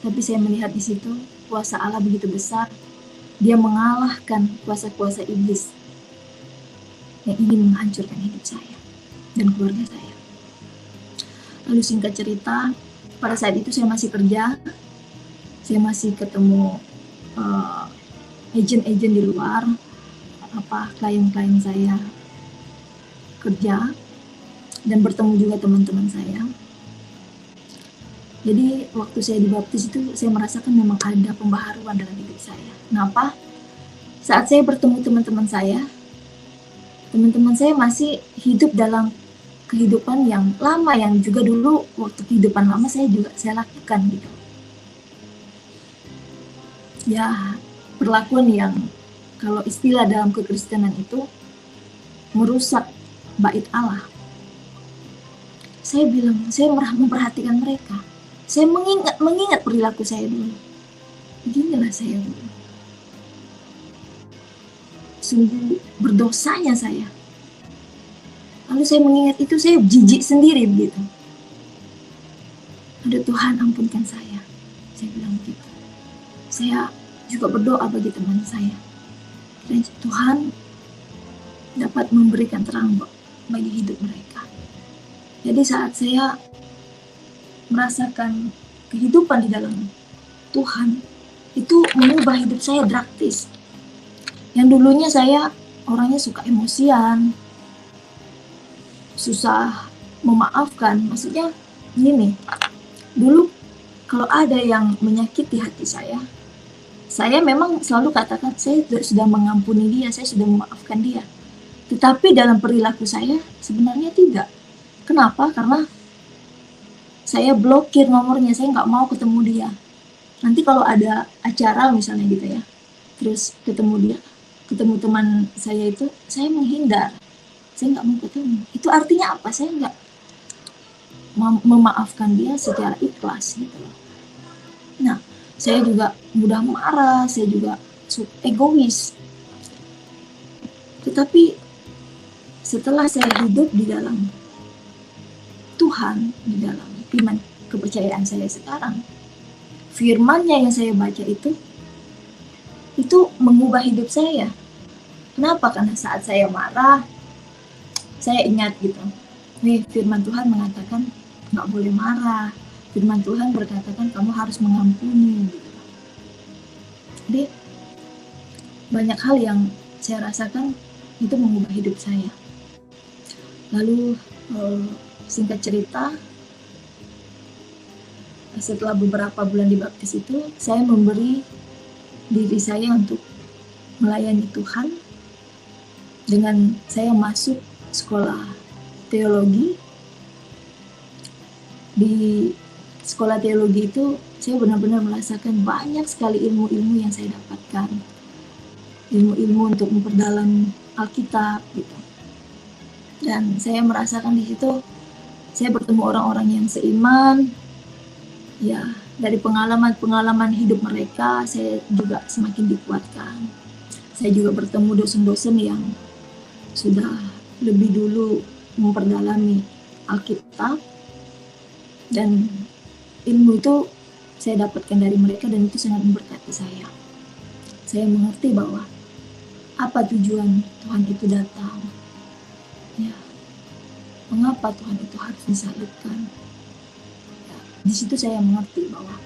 Tapi saya melihat di situ kuasa Allah begitu besar, dia mengalahkan kuasa-kuasa iblis yang ingin menghancurkan hidup saya dan keluarga saya. Lalu singkat cerita, pada saat itu saya masih kerja, saya masih ketemu agent-agent di luar, klien-klien saya kerja, dan bertemu juga teman-teman saya. Jadi waktu saya dibaptis itu saya merasakan memang ada pembaharuan dalam hidup saya. Kenapa? Saat saya bertemu teman-teman saya masih hidup dalam kehidupan yang lama, yang juga dulu waktu kehidupan lama saya lakukan gitu. Ya, perlakuan yang kalau istilah dalam kekristenan itu merusak bait Allah. Saya bilang, saya memperhatikan mereka. Saya mengingat perilaku saya dulu. Beginilah saya dulu. Sungguh berdosanya saya. Lalu saya mengingat itu, saya jijik sendiri begitu. Aduh Tuhan, ampunkan saya. Saya bilang begitu. Saya juga berdoa bagi teman saya. Dan Tuhan dapat memberikan terang bagi hidup mereka. Jadi saat saya merasakan kehidupan di dalam Tuhan, itu mengubah hidup saya drastis. Yang dulunya saya orangnya suka emosian, susah memaafkan. Maksudnya gini, dulu kalau ada yang menyakiti hati saya memang selalu katakan saya sudah mengampuni dia, saya sudah memaafkan dia. Tetapi dalam perilaku saya sebenarnya tidak. Kenapa? Karena saya blokir nomornya, saya nggak mau ketemu dia. Nanti kalau ada acara misalnya gitu ya, terus ketemu teman saya itu, saya menghindar. Saya nggak mau ketemu. Itu artinya apa? Saya nggak memaafkan dia secara ikhlas gitu loh. Nah, saya juga mudah marah, saya juga egois. Tetapi setelah saya hidup di dalam Tuhan, di dalam iman kepercayaan saya sekarang, firman-Nya yang saya baca itu mengubah hidup saya. Kenapa? Karena saat saya marah, saya ingat gitu, nih firman Tuhan mengatakan nggak boleh marah. Firman Tuhan berkatakan kamu harus mengampuni gitu. Jadi banyak hal yang saya rasakan itu mengubah hidup saya. Lalu singkat cerita, setelah beberapa bulan dibaptis itu, saya memberi diri saya untuk melayani Tuhan dengan saya masuk sekolah teologi. Di sekolah teologi itu saya benar-benar merasakan banyak sekali ilmu-ilmu yang saya dapatkan, ilmu-ilmu untuk memperdalam Alkitab gitu. Dan saya merasakan di situ saya bertemu orang-orang yang seiman. Ya, dari pengalaman-pengalaman hidup mereka saya juga semakin dikuatkan. Saya juga bertemu dosen-dosen yang sudah lebih dulu memperdalami Alkitab, dan ilmu itu saya dapatkan dari mereka dan itu sangat memberkati saya. Saya mengerti bahwa apa tujuan Tuhan itu datang. Ya, mengapa Tuhan itu harus disalibkan? Ya, di situ saya mengerti bahwa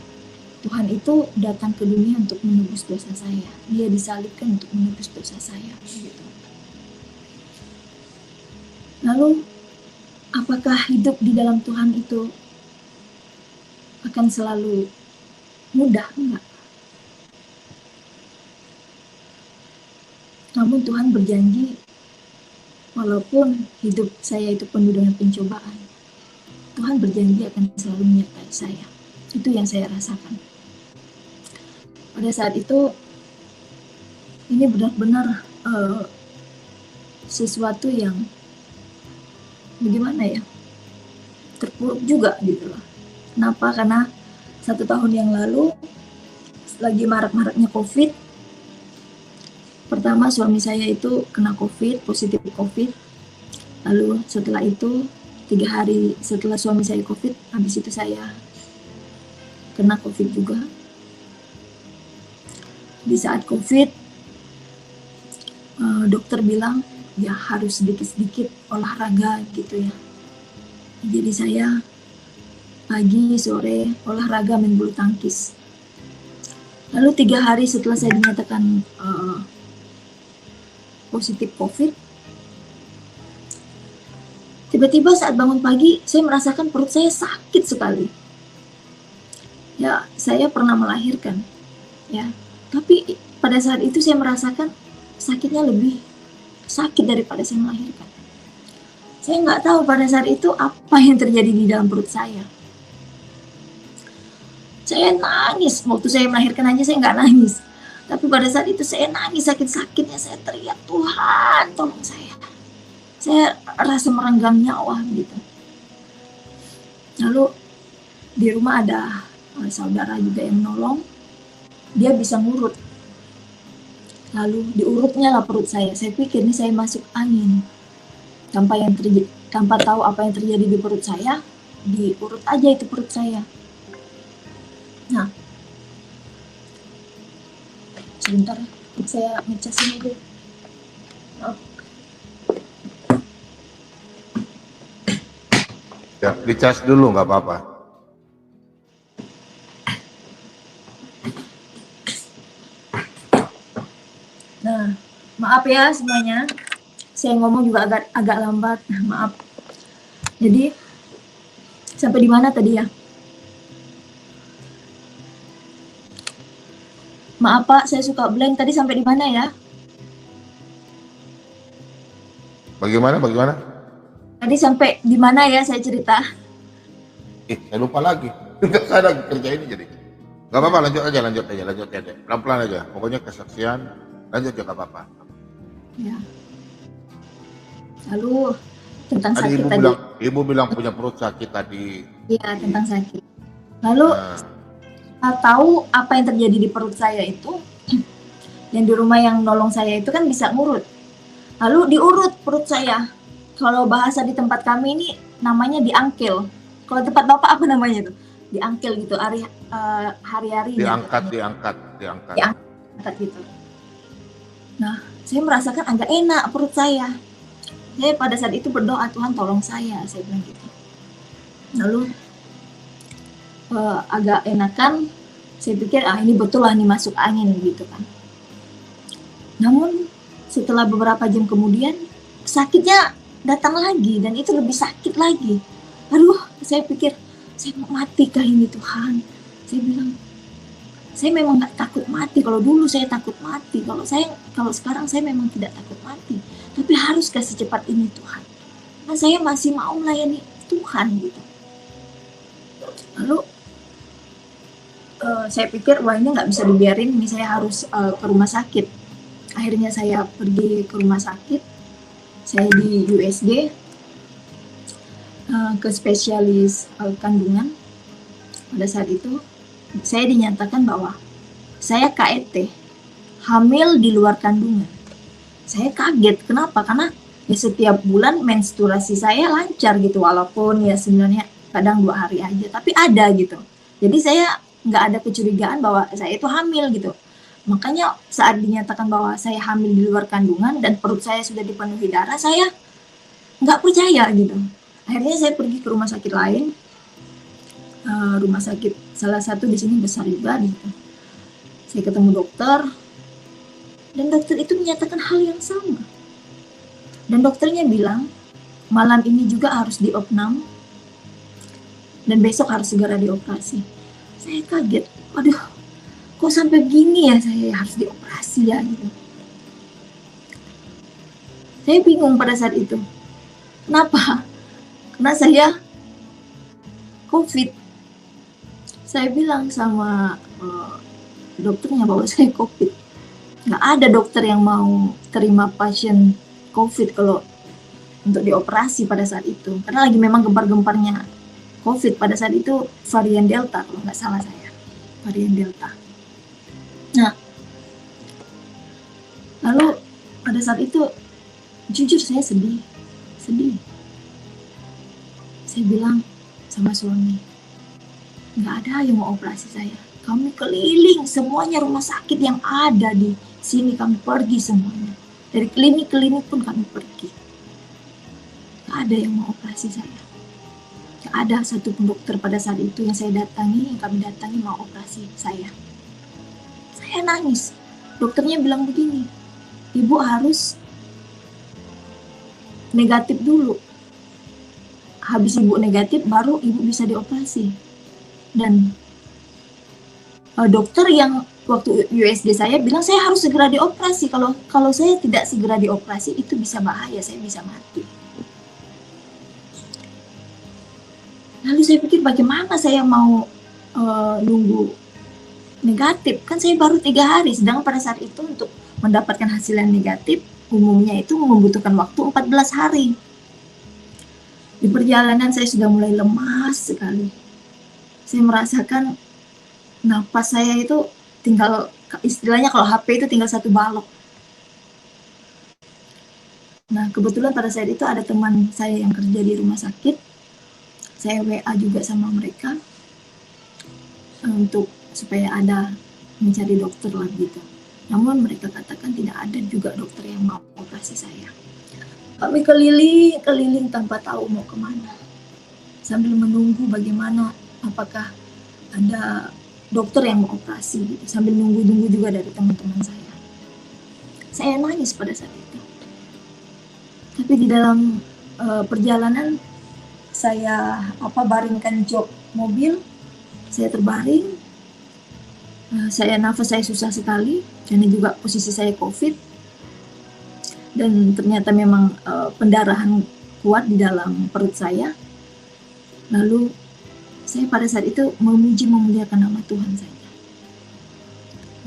Tuhan itu datang ke dunia untuk menebus dosa saya. Dia disalibkan untuk menebus dosa saya. Gitu. Lalu, apakah hidup di dalam Tuhan itu akan selalu mudah? Enggak. Namun Tuhan berjanji, walaupun hidup saya itu penuh dengan pencobaan, Tuhan berjanji akan selalu menyertai saya. Itu yang saya rasakan. Pada saat itu, ini benar-benar sesuatu yang bagaimana ya, terpuruk juga gitu loh. Kenapa? Karena 1 tahun yang lalu, lagi marak-maraknya COVID, pertama suami saya itu kena COVID, positif COVID. Lalu setelah itu 3 hari setelah suami saya COVID, habis itu saya kena COVID juga. Di saat COVID, dokter bilang ya harus sedikit-sedikit olahraga gitu ya. Jadi saya pagi, sore olahraga main bulu tangkis. Lalu 3 hari setelah saya dinyatakan positif COVID, tiba-tiba saat bangun pagi saya merasakan perut saya sakit sekali. Ya, saya pernah melahirkan, ya. Tapi pada saat itu saya merasakan sakitnya lebih sakit daripada saya melahirkan. Saya nggak tahu pada saat itu apa yang terjadi di dalam perut saya. Saya nangis, waktu saya melahirkan aja saya nggak nangis. Tapi pada saat itu saya nangis sakit-sakitnya, saya teriak, Tuhan tolong saya. Saya rasa merenggang nyawa gitu. Lalu di rumah ada saudara juga yang menolong, dia bisa ngurut. Lalu diurutnya lah perut saya. Saya pikir ini saya masuk angin. Tanpa tahu apa yang terjadi di perut saya, diurut aja itu perut saya. Nah, sebentar saya ngecas ini dulu. Ya, dicas dulu nggak apa-apa. Nah, maaf ya semuanya. Saya ngomong juga agak lambat, maaf. Jadi sampai di mana tadi ya? Maaf Pak, saya suka blank. Tadi sampai di mana ya? Bagaimana? Tadi sampai di mana ya saya cerita? Saya lupa lagi. Saya lagi kerja ini jadi. Gak apa-apa, lanjut aja. Pelan-pelan aja. Pokoknya kesaksian, lanjut aja gak apa-apa. Ya. Lalu tentang Tadi sakit tadi. ibu bilang punya perut sakit tadi. Iya, tentang sakit. Lalu tahu apa yang terjadi di perut saya itu, yang di rumah yang nolong saya itu kan bisa ngurut. Lalu diurut perut saya. Kalau bahasa di tempat kami ini namanya diangkil. Kalau tempat Bapak apa namanya tuh? Diangkil gitu, hari-hari. Diangkat gitu. Nah, saya merasakan agak enak perut saya. Saya pada saat itu berdoa, Tuhan tolong saya bilang gitu. Lalu agak enakan, saya pikir ini betul lah nih masuk angin gitu kan. Namun setelah beberapa jam kemudian sakitnya datang lagi dan itu lebih sakit lagi. Aduh, saya pikir saya mau mati kah ini Tuhan. Saya bilang, saya memang nggak takut mati. Kalau dulu saya takut mati. Kalau sekarang saya memang tidak takut mati. Tapi haruskah secepat ini Tuhan? Nah, saya masih mau melayani Tuhan gitu. Lalu saya pikir wah ini nggak bisa dibiarin. Ini saya harus ke rumah sakit. Akhirnya saya pergi ke rumah sakit. Saya di USG ke spesialis kandungan. Pada saat itu saya dinyatakan bahwa saya KET, hamil di luar kandungan. Saya kaget, kenapa? Karena ya setiap bulan menstruasi saya lancar gitu, walaupun ya sebenarnya kadang 2 hari aja, tapi ada gitu. Jadi saya nggak ada kecurigaan bahwa saya itu hamil gitu. Makanya saat dinyatakan bahwa saya hamil di luar kandungan dan perut saya sudah dipenuhi darah, saya nggak percaya gitu. Akhirnya saya pergi ke rumah sakit lain, rumah sakit salah satu di sini besar juga gitu. Saya ketemu dokter, dan dokter itu menyatakan hal yang sama. Dan dokternya bilang, malam ini juga harus diopnam, dan besok harus segera dioperasi. Saya kaget, waduh, kok sampai begini ya saya harus dioperasi ya gitu. Saya bingung pada saat itu. Kenapa? Karena saya COVID. Saya bilang sama dokternya bahwa saya COVID. Nggak ada dokter yang mau terima pasien COVID kalau untuk dioperasi pada saat itu. Karena lagi memang gempar-gemparnya COVID pada saat itu, varian Delta kalau nggak salah saya. Varian Delta. Nah, lalu pada saat itu jujur saya sedih. Saya bilang sama suami, nggak ada yang mau operasi saya. Kami keliling semuanya rumah sakit yang ada di sini, kami pergi semuanya. Dari klinik-klinik pun kami pergi. Nggak ada yang mau operasi saya. Nggak ada satupun dokter pada saat itu yang kami datangi mau operasi saya. Saya nangis. Dokternya bilang begini, Ibu harus negatif dulu. Habis Ibu negatif, baru Ibu bisa dioperasi. Dan dokter yang waktu USG saya bilang saya harus segera dioperasi. Kalau saya tidak segera dioperasi itu bisa bahaya, saya bisa mati. Lalu saya pikir bagaimana saya mau nunggu negatif, kan saya baru 3 hari, sedangkan pada saat itu untuk mendapatkan hasil yang negatif umumnya itu membutuhkan waktu 14 hari. Di perjalanan saya sudah mulai lemas sekali. Saya merasakan napas saya itu tinggal, istilahnya kalau HP itu tinggal 1 balok. Nah, kebetulan pada saat itu ada teman saya yang kerja di rumah sakit. Saya WA juga sama mereka untuk supaya ada mencari dokter lah gitu. Namun mereka katakan tidak ada juga dokter yang mau operasi saya. Kami keliling tanpa tahu mau kemana, sambil menunggu bagaimana apakah ada dokter yang mau operasi gitu, sambil nunggu juga dari teman-teman saya. Saya nangis pada saat itu. Tapi di dalam perjalanan saya baringkan jok mobil, saya terbaring, nafas saya susah sekali karena juga posisi saya COVID, dan ternyata memang pendarahan kuat di dalam perut saya. Lalu saya pada saat itu memuji memuliakan nama Tuhan saja,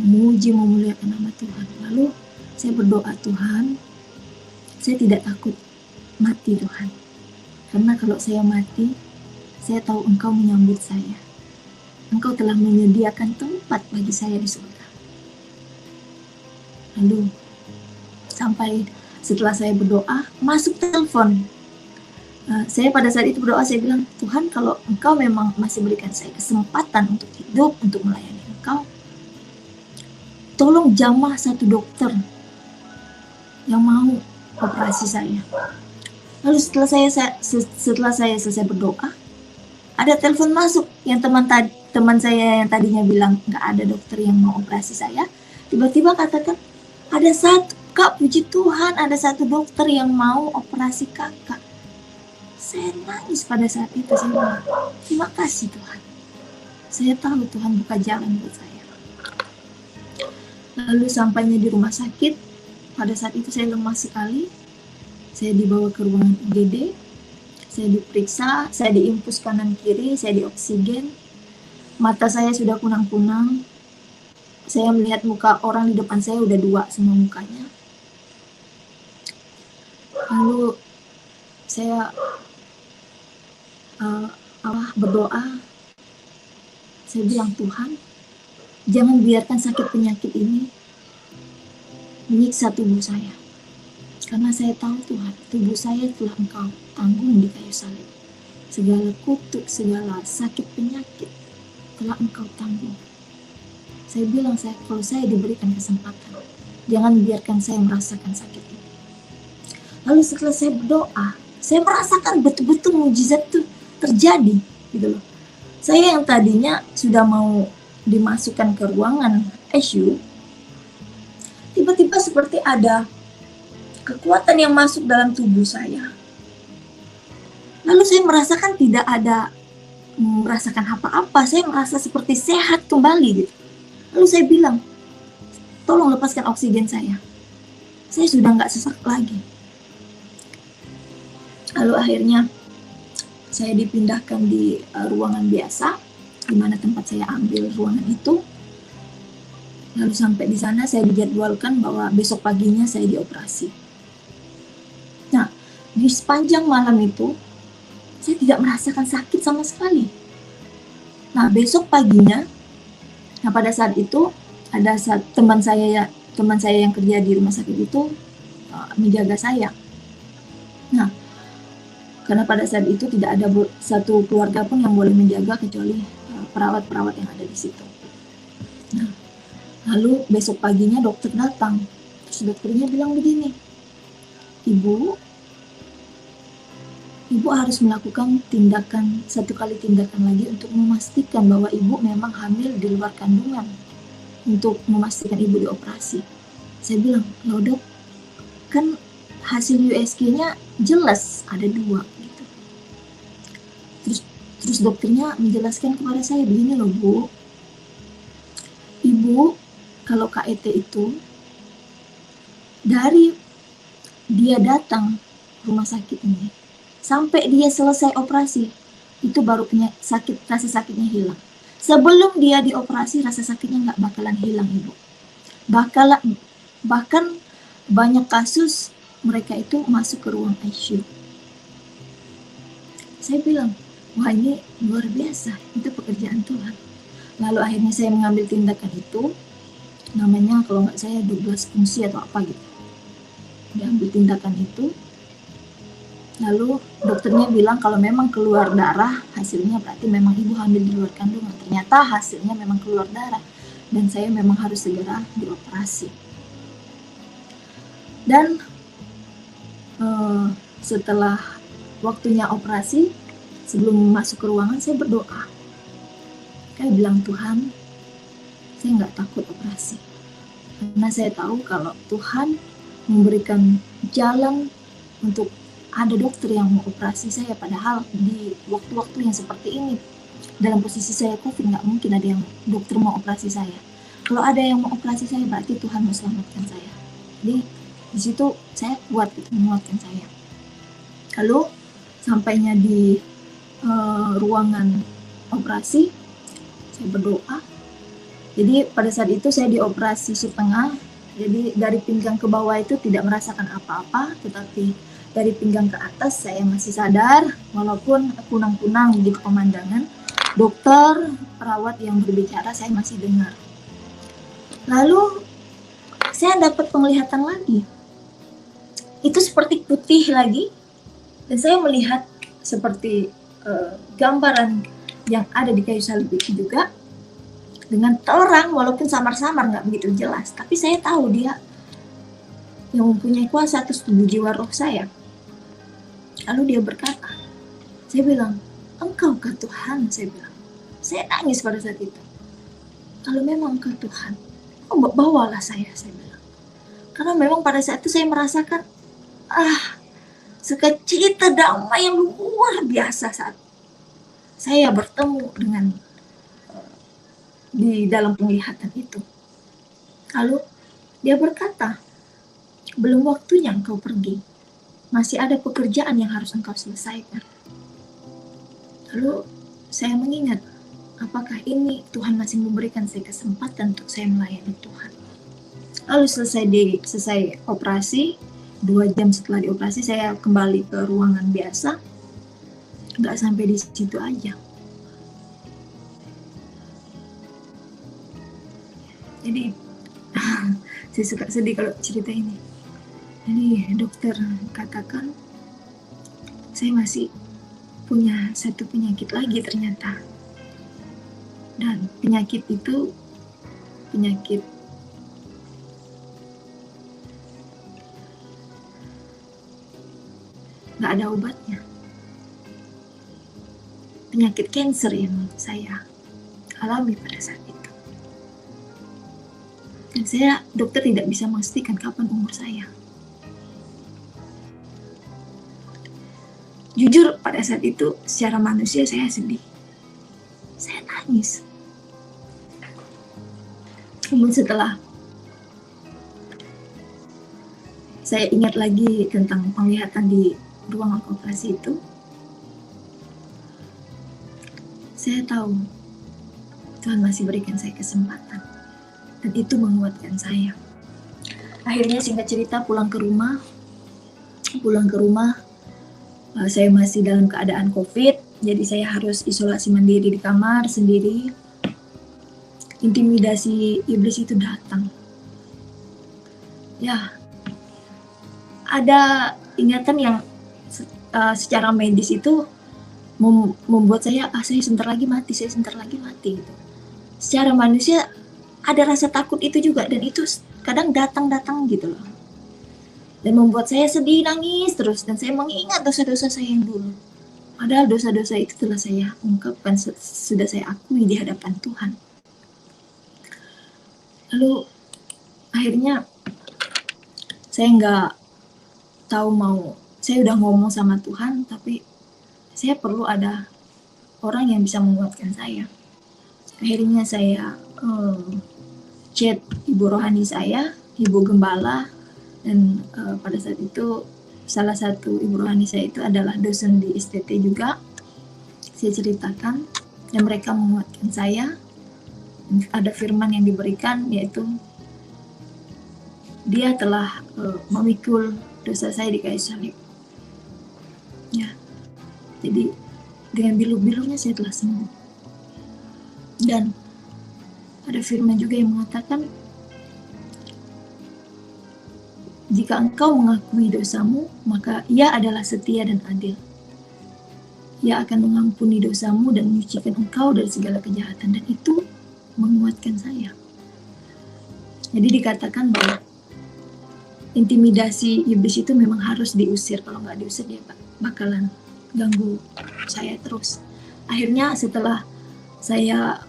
memuji memuliakan nama Tuhan. Lalu saya berdoa, Tuhan, saya tidak takut mati Tuhan, karena kalau saya mati, saya tahu Engkau menyambut saya. Engkau telah menyediakan tempat bagi saya di surga. Lalu sampai setelah saya berdoa, masuk telepon. Saya pada saat itu berdoa, saya bilang, Tuhan, kalau Engkau memang masih berikan saya kesempatan untuk hidup, untuk melayani Engkau, tolong jamah 1 dokter yang mau operasi saya. Lalu setelah saya selesai berdoa, ada telepon masuk yang teman saya yang tadinya bilang nggak ada dokter yang mau operasi saya, tiba-tiba katakan ada 1, Kak, puji Tuhan, ada 1 dokter yang mau operasi Kakak. Saya nangis pada saat itu, saya bilang, terima kasih Tuhan. Saya tahu Tuhan buka jalan buat saya. Lalu sampainya di rumah sakit, pada saat itu saya lemas sekali. Saya dibawa ke ruangan UGD, saya diperiksa, saya diinfus kanan kiri, saya dioksigen. Mata saya sudah kunang-kunang. Saya melihat muka orang di depan saya udah 2 semua mukanya. Lalu saya berdoa. Saya bilang, Tuhan, jangan biarkan sakit penyakit ini menyiksa tubuh saya. Karena saya tahu Tuhan, tubuh saya telah Engkau tanggung di kayu salib. Segala kutuk, segala sakit penyakit telah Engkau tanggung. Saya bilang, kalau saya diberikan kesempatan, jangan biarkan saya merasakan sakit ini. Lalu setelah saya berdoa, saya merasakan betul-betul mujizat itu terjadi, gitu loh. Saya yang tadinya sudah mau dimasukkan ke ruangan ICU, tiba-tiba seperti ada kekuatan yang masuk dalam tubuh saya. Lalu saya merasakan tidak ada merasakan apa-apa, saya merasa seperti sehat kembali gitu. Lalu saya bilang, tolong lepaskan oksigen saya sudah nggak sesak lagi. Lalu akhirnya saya dipindahkan di ruangan biasa, di mana tempat saya ambil ruangan itu. Lalu sampai di sana saya dijadwalkan bahwa besok paginya saya dioperasi. Nah, di sepanjang malam itu saya tidak merasakan sakit sama sekali. Nah, besok paginya, pada saat itu ada teman saya yang kerja di rumah sakit itu menjaga saya. Nah, karena pada saat itu tidak ada satu keluarga pun yang boleh menjaga kecuali perawat-perawat yang ada di situ. Nah, lalu besok paginya dokter datang. Terus dokternya bilang begini, Ibu harus melakukan satu kali tindakan lagi untuk memastikan bahwa Ibu memang hamil di luar kandungan, untuk memastikan Ibu dioperasi. Saya bilang, loh dok, kan hasil USG-nya jelas ada 2 gitu. Terus dokternya menjelaskan kepada saya begini loh Bu, Ibu kalau KET itu dari dia datang rumah sakit ini sampai dia selesai operasi itu baru rasa sakitnya hilang. Sebelum dia dioperasi, rasa sakitnya nggak bakalan hilang, Ibu. Bahkan banyak kasus mereka itu masuk ke ruang ICU. Saya bilang, wah ini luar biasa, itu pekerjaan Tuhan. Lalu akhirnya saya mengambil tindakan itu, namanya kalau nggak saya 12 fungsi atau apa gitu. Diambil tindakan itu, lalu dokternya bilang kalau memang keluar darah, hasilnya berarti memang ibu hamil di luar kandungan. Ternyata hasilnya memang keluar darah, dan saya memang harus segera dioperasi. Dan setelah waktunya operasi, sebelum masuk ke ruangan, saya berdoa. Saya bilang, Tuhan, saya nggak takut operasi. Karena saya tahu kalau Tuhan memberikan jalan untuk ada dokter yang mau operasi saya, padahal di waktu-waktu yang seperti ini, dalam posisi saya COVID, nggak mungkin ada yang dokter mau operasi saya. Kalau ada yang mau operasi saya, berarti Tuhan mau selamatkan saya. Jadi di situ saya kuat, gitu, menguatkan saya. Lalu sampainya di ruangan operasi, saya berdoa. Jadi pada saat itu saya dioperasi setengah, jadi dari pinggang ke bawah itu tidak merasakan apa-apa, tetapi dari pinggang ke atas saya masih sadar, walaupun kunang-kunang di pemandangan. Dokter, perawat yang berbicara saya masih dengar. Lalu saya dapat penglihatan lagi. Itu seperti putih lagi, dan saya melihat seperti gambaran yang ada di kayu salib itu juga, dengan terang walaupun samar-samar, nggak begitu jelas, tapi saya tahu dia yang mempunyai kuasa atas tubuh jiwa roh saya. Lalu dia berkata, saya bilang, Engkaukah Tuhan? Saya bilang. Saya nangis pada saat itu. Kalau memang Engkau Tuhan, bawalah saya bilang. Karena memang pada saat itu saya merasakan sukacita damai yang luar biasa saat saya bertemu dengan di dalam penglihatan itu. Lalu dia berkata, belum waktunya engkau pergi, masih ada pekerjaan yang harus engkau selesaikan. Lalu saya mengingat, apakah ini Tuhan masih memberikan saya kesempatan untuk saya melayani Tuhan. Lalu selesai operasi, 2 jam setelah dioperasi saya kembali ke ruangan biasa. Nggak sampai di situ aja. Jadi saya suka sedih kalau cerita ini. Jadi dokter katakan saya masih punya satu penyakit lagi ternyata. Dan penyakit itu penyakit nggak ada obatnya. Penyakit kanker yang saya alami pada saat itu. Dan dokter tidak bisa memastikan kapan umur saya. Jujur pada saat itu secara manusia saya sedih. Saya nangis. Namun setelah saya ingat lagi tentang penglihatan di ruang operasi itu, saya tahu Tuhan masih berikan saya kesempatan, dan itu menguatkan saya. Akhirnya singkat cerita pulang ke rumah, saya masih dalam keadaan COVID, jadi saya harus isolasi mandiri di kamar sendiri. Intimidasi iblis itu datang. Ya, ada ingatan yang secara medis itu membuat saya sebentar lagi mati gitu. Secara manusia ada rasa takut itu juga, dan itu kadang datang gitu loh, dan membuat saya sedih, nangis terus, dan saya mengingat dosa-dosa saya yang dulu. Padahal dosa-dosa itu telah saya ungkapkan, sudah saya akui di hadapan Tuhan. Lalu akhirnya saya nggak tahu saya udah ngomong sama Tuhan, tapi saya perlu ada orang yang bisa menguatkan saya. Akhirnya saya chat ibu rohani saya, ibu gembala, dan pada saat itu salah satu ibu rohani saya itu adalah dosen di STT juga. saya ceritakan, dan mereka menguatkan saya. Ada firman yang diberikan, yaitu dia telah memikul dosa saya di kayu salib. Ya, jadi dengan bilu-bilunya saya telah sembuh. Dan ada firman juga yang mengatakan, jika engkau mengakui dosamu, maka Ia adalah setia dan adil. Ia akan mengampuni dosamu dan menyucikan engkau dari segala kejahatan. Dan itu menguatkan saya. Jadi dikatakan bahwa intimidasi iblis itu memang harus diusir. Kalau nggak diusir, dia bakalan ganggu saya terus. Akhirnya setelah saya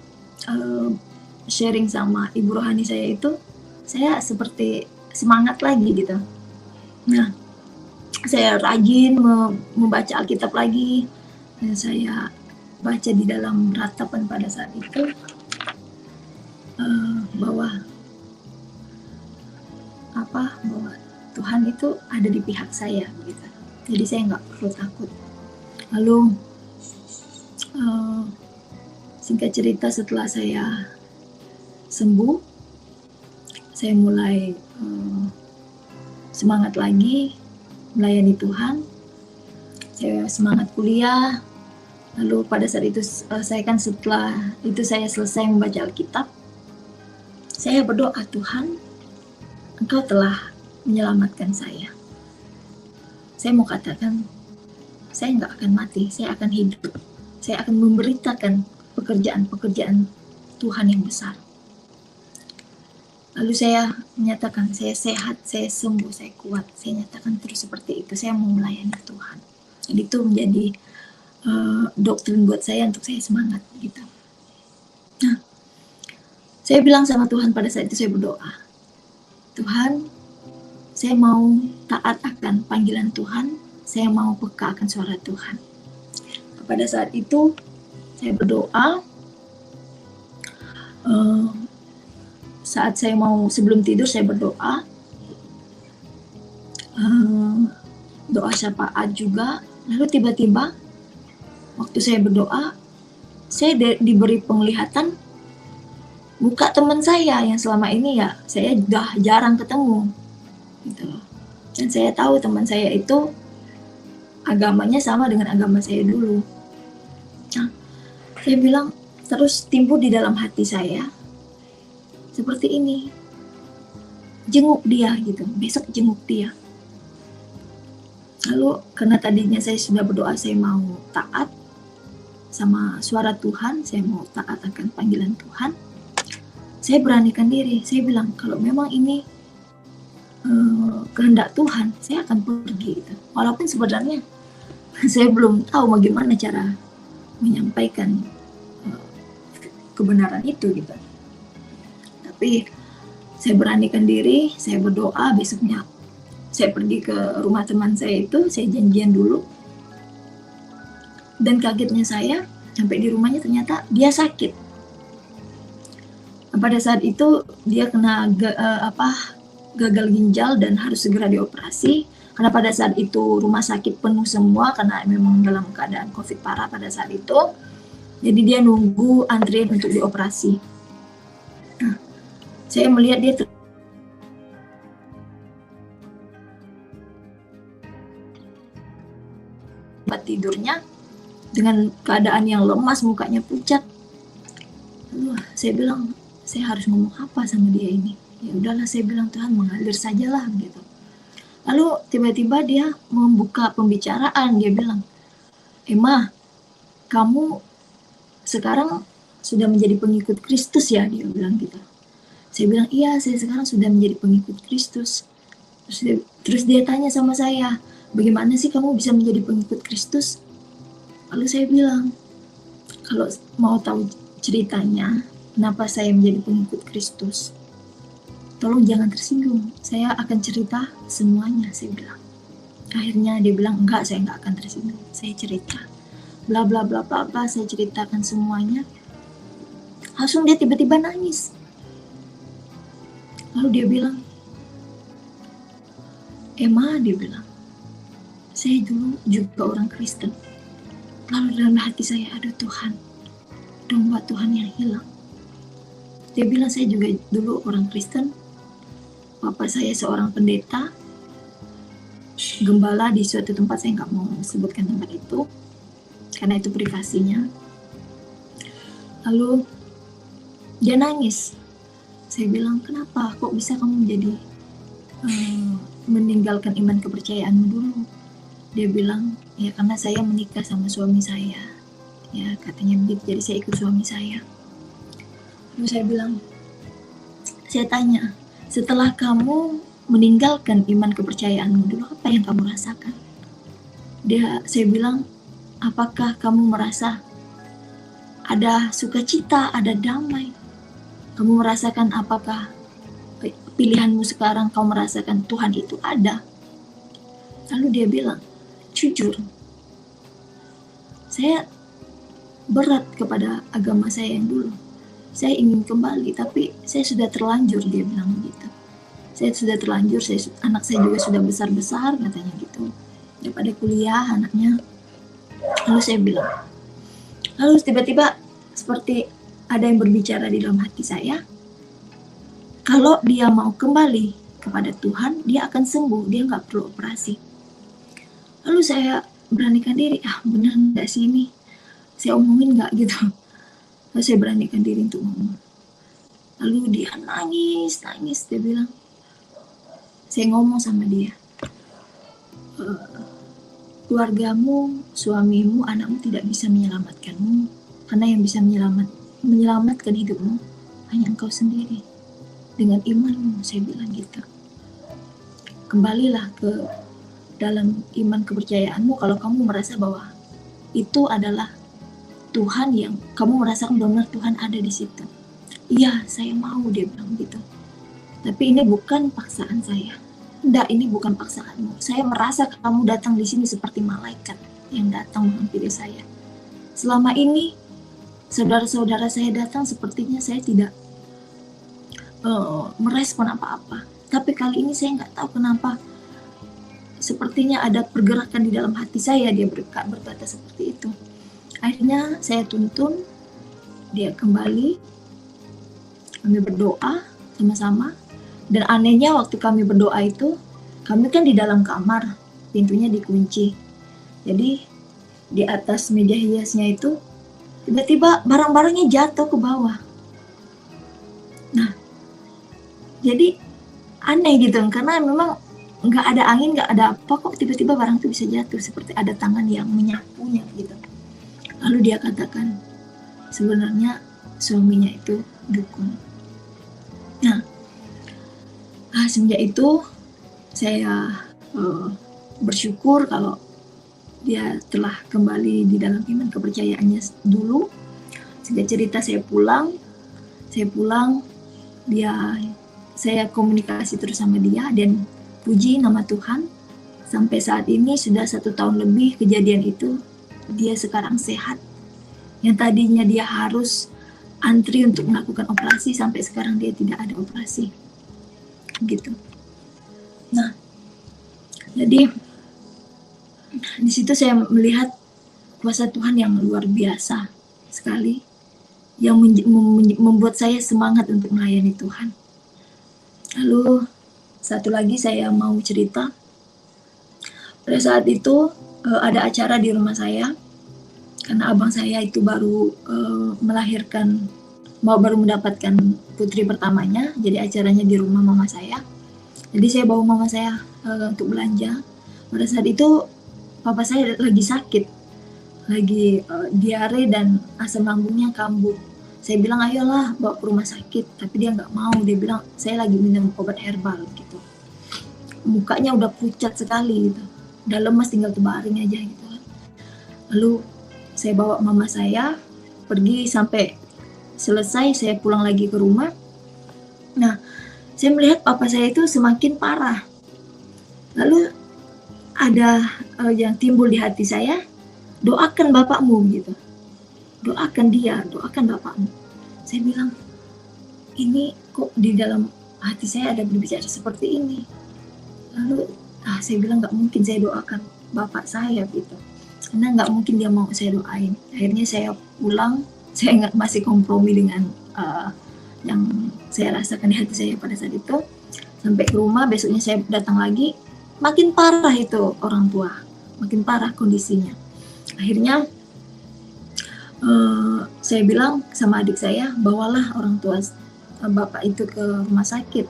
sharing sama ibu rohani saya itu, saya seperti semangat lagi gitu. Nah, saya rajin membaca Alkitab lagi. Dan saya baca di dalam ratapan pada saat itu bahwa Tuhan itu ada di pihak saya gitu. Jadi saya nggak perlu takut. Lalu singkat cerita, setelah saya sembuh, saya mulai semangat lagi melayani Tuhan. Saya semangat kuliah. Lalu pada saat itu setelah itu saya selesai membaca Alkitab, saya berdoa, Tuhan, Engkau telah menyelamatkan saya. Saya mau katakan, saya nggak akan mati, saya akan hidup. Saya akan memberitakan pekerjaan-pekerjaan Tuhan yang besar. Lalu saya menyatakan, saya sehat, saya sembuh, saya kuat. Saya nyatakan terus seperti itu, saya mau melayani Tuhan. Jadi itu menjadi doktrin buat saya untuk saya semangat gitu. Nah, saya bilang sama Tuhan pada saat itu, saya berdoa, Tuhan, saya mau taat akan panggilan Tuhan, saya mau peka akan suara Tuhan. Pada saat itu saya berdoa, saat saya mau sebelum tidur saya berdoa, doa syafaat juga. Lalu tiba-tiba waktu saya berdoa, saya diberi penglihatan muka teman saya yang selama ini ya saya udah jarang ketemu gitu. Dan saya tahu teman saya itu agamanya sama dengan agama saya dulu. Nah, saya bilang, terus timbul di dalam hati saya seperti ini, jenguk dia gitu, besok jenguk dia. Lalu karena tadinya saya sudah berdoa, saya mau taat sama suara Tuhan, saya mau taat akan panggilan Tuhan, saya beranikan diri. Saya bilang, kalau memang ini kehendak Tuhan, saya akan pergi gitu. Walaupun sebenarnya saya belum tahu bagaimana cara menyampaikan kebenaran itu gitu. Tapi saya beranikan diri, saya berdoa. Besoknya saya pergi ke rumah teman saya itu, saya janjian dulu. Dan kagetnya saya, sampai di rumahnya ternyata dia sakit. Pada saat itu dia kena gagal ginjal dan harus segera dioperasi. Karena pada saat itu rumah sakit penuh semua karena memang dalam keadaan COVID parah pada saat itu. Jadi dia nunggu antrian untuk dioperasi. Nah, saya melihat dia tempat tidurnya dengan keadaan yang lemas, mukanya pucat. Lalu saya bilang, saya harus ngomong apa sama dia ini? Ya udahlah, saya bilang, Tuhan mengalir sajalah gitu. Lalu tiba-tiba dia membuka pembicaraan, dia bilang, Emma, kamu sekarang sudah menjadi pengikut Kristus ya? Dia bilang gitu. Saya bilang, iya, saya sekarang sudah menjadi pengikut Kristus. Terus dia tanya sama saya, bagaimana sih kamu bisa menjadi pengikut Kristus? Lalu saya bilang, kalau mau tahu ceritanya, kenapa saya menjadi pengikut Kristus, tolong jangan tersinggung, saya akan cerita semuanya, saya bilang. Akhirnya dia bilang, enggak, saya enggak akan tersinggung, saya cerita. Bla bla bla bla bla, saya ceritakan semuanya. Langsung dia tiba-tiba nangis. Lalu dia bilang, Emma, dia bilang, saya dulu juga orang Kristen. Lalu dalam hati saya, aduh Tuhan, domba Tuhan yang hilang. Dia bilang saya juga dulu orang Kristen, papa saya seorang pendeta, gembala di suatu tempat, saya nggak mau sebutkan tempat itu, karena itu privasinya. Lalu dia nangis. Saya bilang, kenapa? Kok bisa kamu menjadi meninggalkan iman kepercayaanmu dulu? Dia bilang, ya karena saya menikah sama suami saya. Ya katanya begitu, jadi saya ikut suami saya. Lalu saya bilang, saya tanya, setelah kamu meninggalkan iman kepercayaanmu dulu, apa yang kamu rasakan? Saya bilang, apakah kamu merasa ada sukacita, ada damai? Kamu merasakan apakah pilihanmu sekarang, kamu merasakan Tuhan itu ada? Lalu dia bilang, jujur, saya berat kepada agama saya yang dulu. Saya ingin kembali, tapi saya sudah terlanjur, dia bilang begitu. Saya sudah terlanjur, anak saya juga sudah besar-besar, katanya gitu. Daripada kuliah anaknya. Lalu saya bilang, lalu tiba-tiba seperti ada yang berbicara di dalam hati saya, kalau dia mau kembali kepada Tuhan, dia akan sembuh, dia nggak perlu operasi. Lalu saya beranikan diri, benar nggak sih ini? Saya omongin nggak gitu? Lalu saya beranikan diri untuk ngomong. Lalu dia nangis, dia bilang, saya ngomong sama dia, keluargamu, suamimu, anakmu tidak bisa menyelamatkanmu, karena yang bisa menyelamatkan hidupmu hanya engkau sendiri dengan imanmu, saya bilang gitu. Kembalilah ke dalam iman kepercayaanmu kalau kamu merasa bahwa itu adalah Tuhan, yang kamu merasakan benar Tuhan ada di situ. Iya, saya mau, dia bilang gitu. Tapi ini bukan paksaan saya. Enggak, ini bukan paksaanmu. Saya merasa kamu datang di sini seperti malaikat yang datang menghampiri saya. Selama ini saudara-saudara saya datang, sepertinya saya tidak merespon apa-apa. Tapi kali ini saya nggak tahu kenapa, sepertinya ada pergerakan di dalam hati saya. Dia berkata seperti itu. Akhirnya saya tuntun dia kembali. Kami berdoa sama-sama. Dan anehnya waktu kami berdoa itu, kami kan di dalam kamar, pintunya dikunci. Jadi di atas meja hiasnya itu tiba-tiba barang-barangnya jatuh ke bawah. Nah, jadi aneh gitu, karena memang nggak ada angin, nggak ada apa, kok tiba-tiba barang itu bisa jatuh, seperti ada tangan yang menyapunya gitu. Lalu dia katakan, sebenarnya suaminya itu dukun. Nah, semenjak itu saya bersyukur kalau dia telah kembali di dalam iman kepercayaannya dulu. Sejak cerita saya pulang, saya komunikasi terus sama dia, dan puji nama Tuhan, sampai saat ini sudah 1 tahun lebih kejadian itu, dia sekarang sehat. Yang tadinya dia harus antri untuk melakukan operasi, sampai sekarang dia tidak ada operasi. Gitu. Nah, jadi di situ saya melihat kuasa Tuhan yang luar biasa sekali, yang membuat saya semangat untuk melayani Tuhan. Lalu satu lagi saya mau cerita. Pada saat itu ada acara di rumah saya, karena abang saya itu baru baru mendapatkan putri pertamanya, jadi acaranya di rumah mama saya. Jadi saya bawa mama saya untuk belanja. Pada saat itu papa saya lagi sakit, lagi diare dan asam lambungnya kambuh. Saya bilang, ayolah bawa ke rumah sakit, tapi dia nggak mau. Dia bilang, saya lagi minum obat herbal gitu. Mukanya udah pucat sekali gitu, udah lemas, tinggal terbaring aja gitu. Lalu saya bawa mama saya pergi, sampai selesai saya pulang lagi ke rumah. Nah, saya melihat papa saya itu semakin parah. Lalu ada yang timbul di hati saya, doakan bapakmu gitu. Doakan dia, doakan bapakmu. Saya bilang, ini kok di dalam hati saya ada berbicara seperti ini. Lalu saya bilang, nggak mungkin saya doakan bapak saya gitu. karena nggak mungkin dia mau saya doain. Akhirnya saya pulang, saya masih kompromi dengan yang saya rasakan di hati saya pada saat itu. Sampai ke rumah, besoknya saya datang lagi, makin parah itu orang tua, makin parah kondisinya. Akhirnya saya bilang sama adik saya, bawalah orang tua bapak itu ke rumah sakit,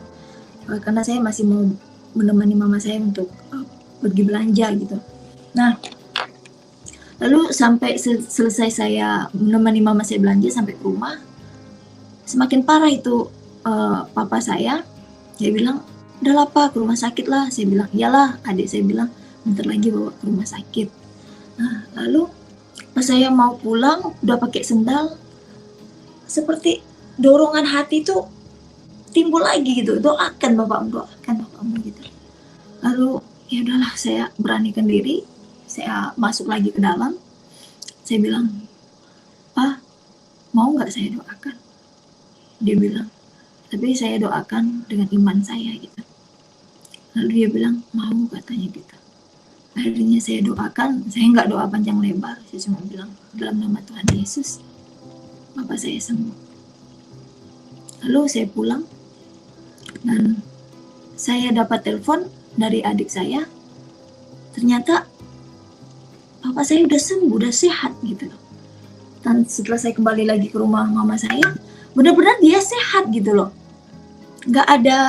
karena saya masih mau menemani mama saya untuk pergi belanja gitu. Nah, lalu sampai selesai saya menemani mama saya belanja sampai ke rumah, semakin parah itu papa saya. Dia bilang, udahlah Pak, ke rumah sakit lah. Saya bilang, iyalah. Adik saya bilang, bentar lagi bawa ke rumah sakit. Nah, lalu pas saya mau pulang, udah pakai sendal, seperti dorongan hati itu timbul lagi gitu. Doakan bapakmu gitu. Lalu ya udahlah, saya beranikan diri, saya masuk lagi ke dalam. Saya bilang, Pak, mau nggak saya doakan? Dia bilang, tapi saya doakan dengan iman saya gitu. Lalu dia bilang, mau katanya gitu. Akhirnya saya doakan, saya nggak doa panjang lebar, saya cuma bilang, dalam nama Tuhan Yesus, Bapak saya sembuh. Lalu saya pulang, dan saya dapat telepon dari adik saya, ternyata Bapak saya udah sembuh, udah sehat gitu loh. Dan setelah saya kembali lagi ke rumah mama saya, benar-benar dia sehat gitu loh. Nggak ada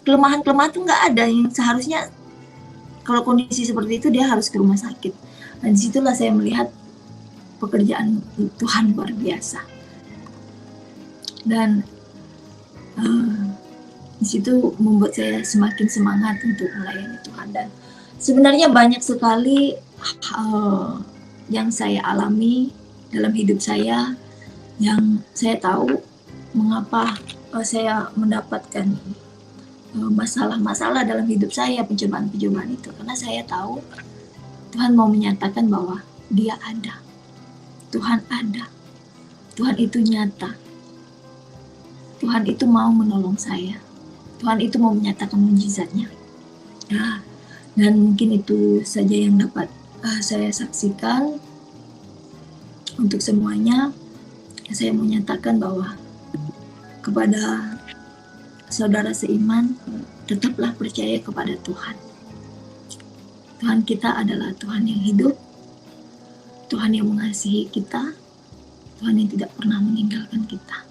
kelemahan-kelemahan tuh nggak ada, yang seharusnya kalau kondisi seperti itu dia harus ke rumah sakit. Dan disitulah saya melihat pekerjaan Tuhan luar biasa. Dan disitu membuat saya semakin semangat untuk melayani Tuhan. Dan sebenarnya banyak sekali yang saya alami dalam hidup saya, yang saya tahu mengapa saya mendapatkan masalah-masalah dalam hidup saya, pencobaan-pencobaan itu, karena saya tahu Tuhan mau menyatakan bahwa Dia ada, Tuhan ada, Tuhan itu nyata, Tuhan itu mau menolong saya, Tuhan itu mau menyatakan mujizatnya. Nah, dan mungkin itu saja yang dapat saya saksikan untuk semuanya. Saya mau menyatakan bahwa kepada saudara seiman, tetaplah percaya kepada Tuhan. Tuhan kita adalah Tuhan yang hidup, Tuhan yang mengasihi kita, Tuhan yang tidak pernah meninggalkan kita.